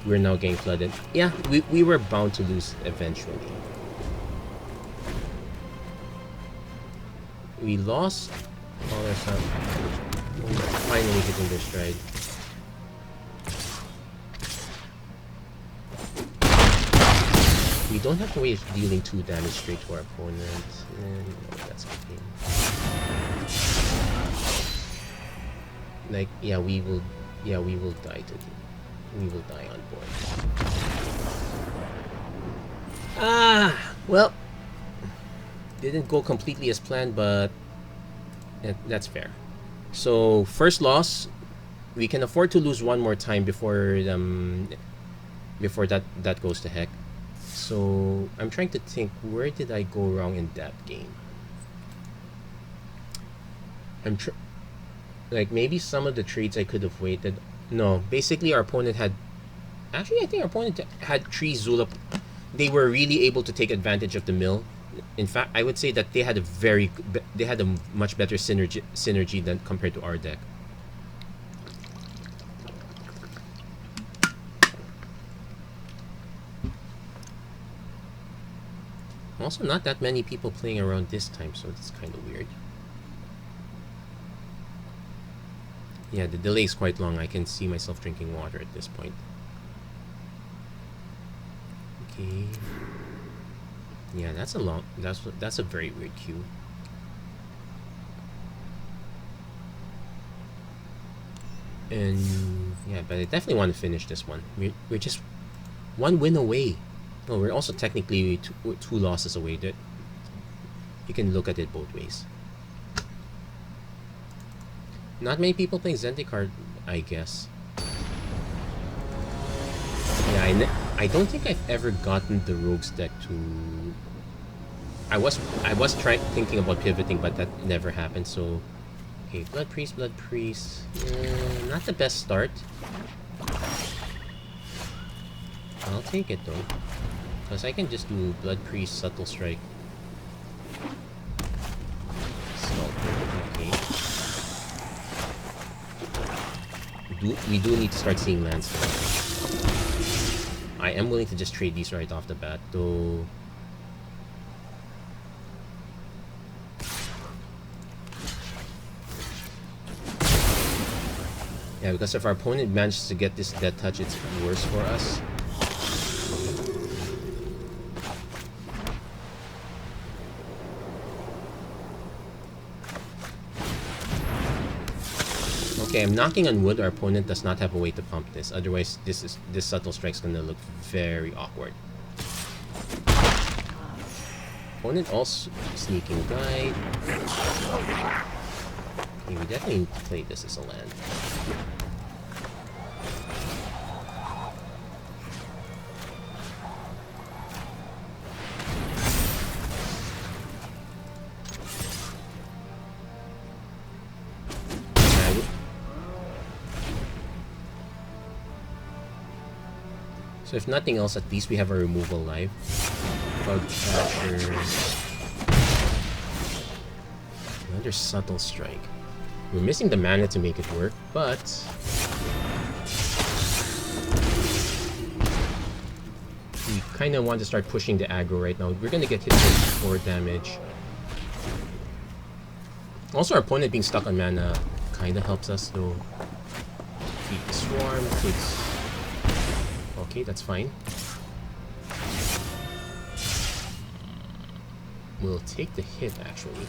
We're now getting flooded. Yeah, we were bound to lose eventually. We lost all our stuff. Finally hitting their stride. We don't have to wait dealing 2 damage straight to our opponent. And that's okay. Like, yeah, we will die we will die on board. Well, didn't go completely as planned, but that's fair. So first loss, we can afford to lose one more time before that goes to heck. So I'm trying to think, where did I go wrong in that game? Like maybe some of the trades I could have waited. No, basically our opponent had. Actually, I think our opponent had 3 Zulap. They were really able to take advantage of the mill. In fact, I would say that they had a much better synergy than compared to our deck. Also, not that many people playing around this time, so it's kind of weird. Yeah, the delay is quite long. I can see myself drinking water at this point. Okay. Yeah, that's a very weird queue. And yeah, but I definitely want to finish this one. We're just 1 win away. No, we're also technically 2 losses away. That you can look at it both ways. Not many people playing Zendikar, I guess. Yeah, I don't think I've ever gotten the Rogues deck to. I was thinking about pivoting, but that never happened. So, okay, Blood Priest. Not the best start. I'll take it though, because I can just do Blood Priest, Subtle Strike. Okay. We do need to start seeing lands. I am willing to just trade these right off the bat, though. Yeah, because if our opponent manages to get this Death Touch, it's worse for us. Okay, I'm knocking on wood. Our opponent does not have a way to pump this. Otherwise, this subtle strike's gonna look very awkward. Opponent also sneaking guide. Okay, we definitely need to play this as a land. So if nothing else, at least we have a removal live. Bug catcher. Another subtle strike. We're missing the mana to make it work, but we kind of want to start pushing the aggro right now. We're gonna get hit for 4 damage. Also, our opponent being stuck on mana kind of helps us, though. Feed the swarm, takes. Okay, that's fine. We'll take the hit, actually.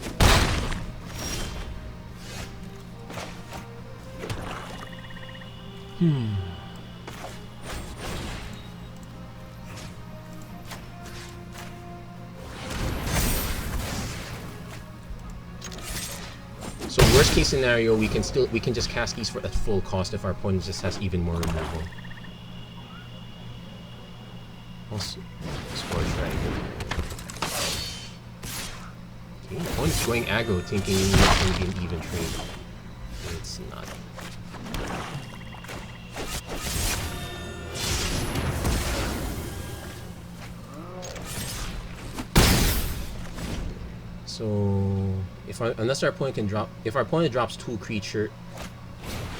So worst case scenario, we can just cast these at full cost if our opponent just has even more removal. Also, Scorch Dragon. Okay, opponent's going aggro, thinking it's going to be an even trade. It's not. So, unless our opponent can drop, if our opponent drops 2 creature,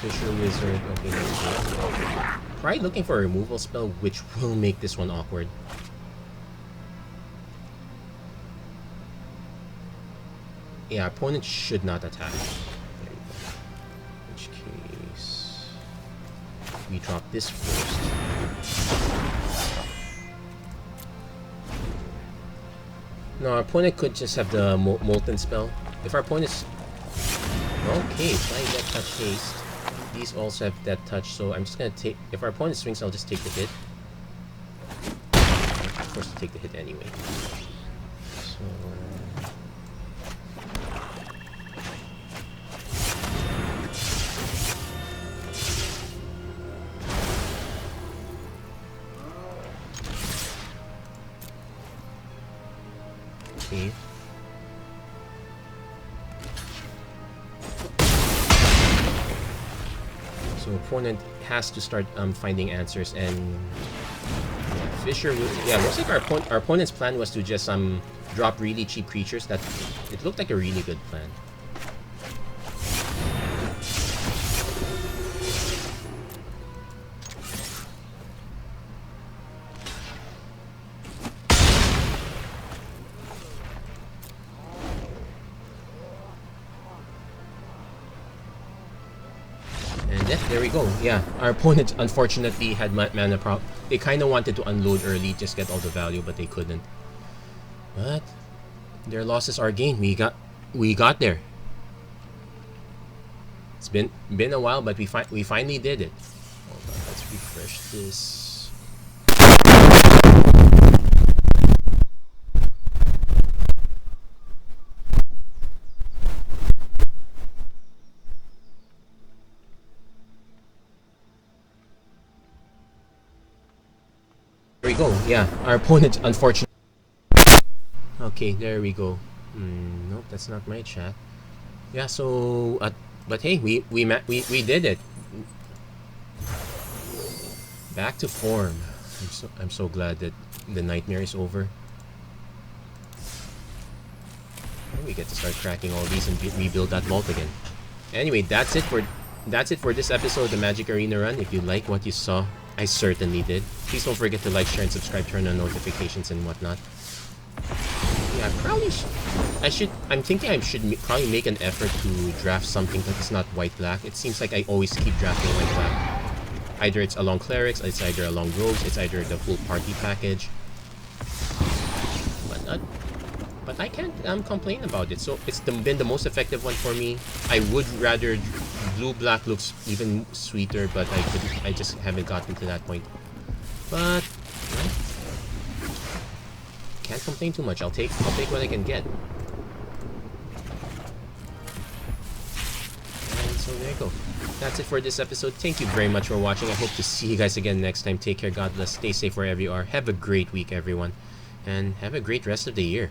Fisher Wizard, okay, that's good. Probably looking for a removal spell, which will make this one awkward. Yeah, our opponent should not attack. There you go. In which case, we drop this first. No, our opponent could just have the Molten spell. If our opponent's... Okay, flying that touch haste. These also have that touch, so I'm just gonna take... If our opponent swings, I'll just take the hit. I'm forced to take the hit anyway. So... Okay. So opponent has to start finding answers, and yeah, Fisher will, yeah, looks like our opponent's plan was to just drop really cheap creatures. That it looked like a really good plan. There we go. Yeah, our opponent unfortunately had mana prop. They kind of wanted to unload early, just get all the value, but they couldn't. But their losses are gain. We got there. It's been a while, but we finally did it. Hold on, let's refresh this. There we go. Yeah, our opponent unfortunately. Okay, there we go. Nope, that's not my chat. Yeah, so but hey, we did it. Back to form. I'm so glad that the nightmare is over. And we get to start cracking all these and rebuild that vault again. Anyway, that's it for this episode of the Magic Arena Run. If you like what you saw, I certainly did. Please don't forget to like, share, and subscribe, turn on notifications and whatnot. Yeah, I'm thinking I should probably make an effort to draft something that is not white-black. It seems like I always keep drafting white-black. Either it's along clerics, it's either along rogues, it's either the full party package. But I can't complain about it. So it's been the most effective one for me. I would rather blue-black looks even sweeter, but I just haven't gotten to that point. But well, can't complain too much. I'll take what I can get. And so there you go. That's it for this episode. Thank you very much for watching. I hope to see you guys again next time. Take care. God bless. Stay safe wherever you are. Have a great week, everyone. And have a great rest of the year.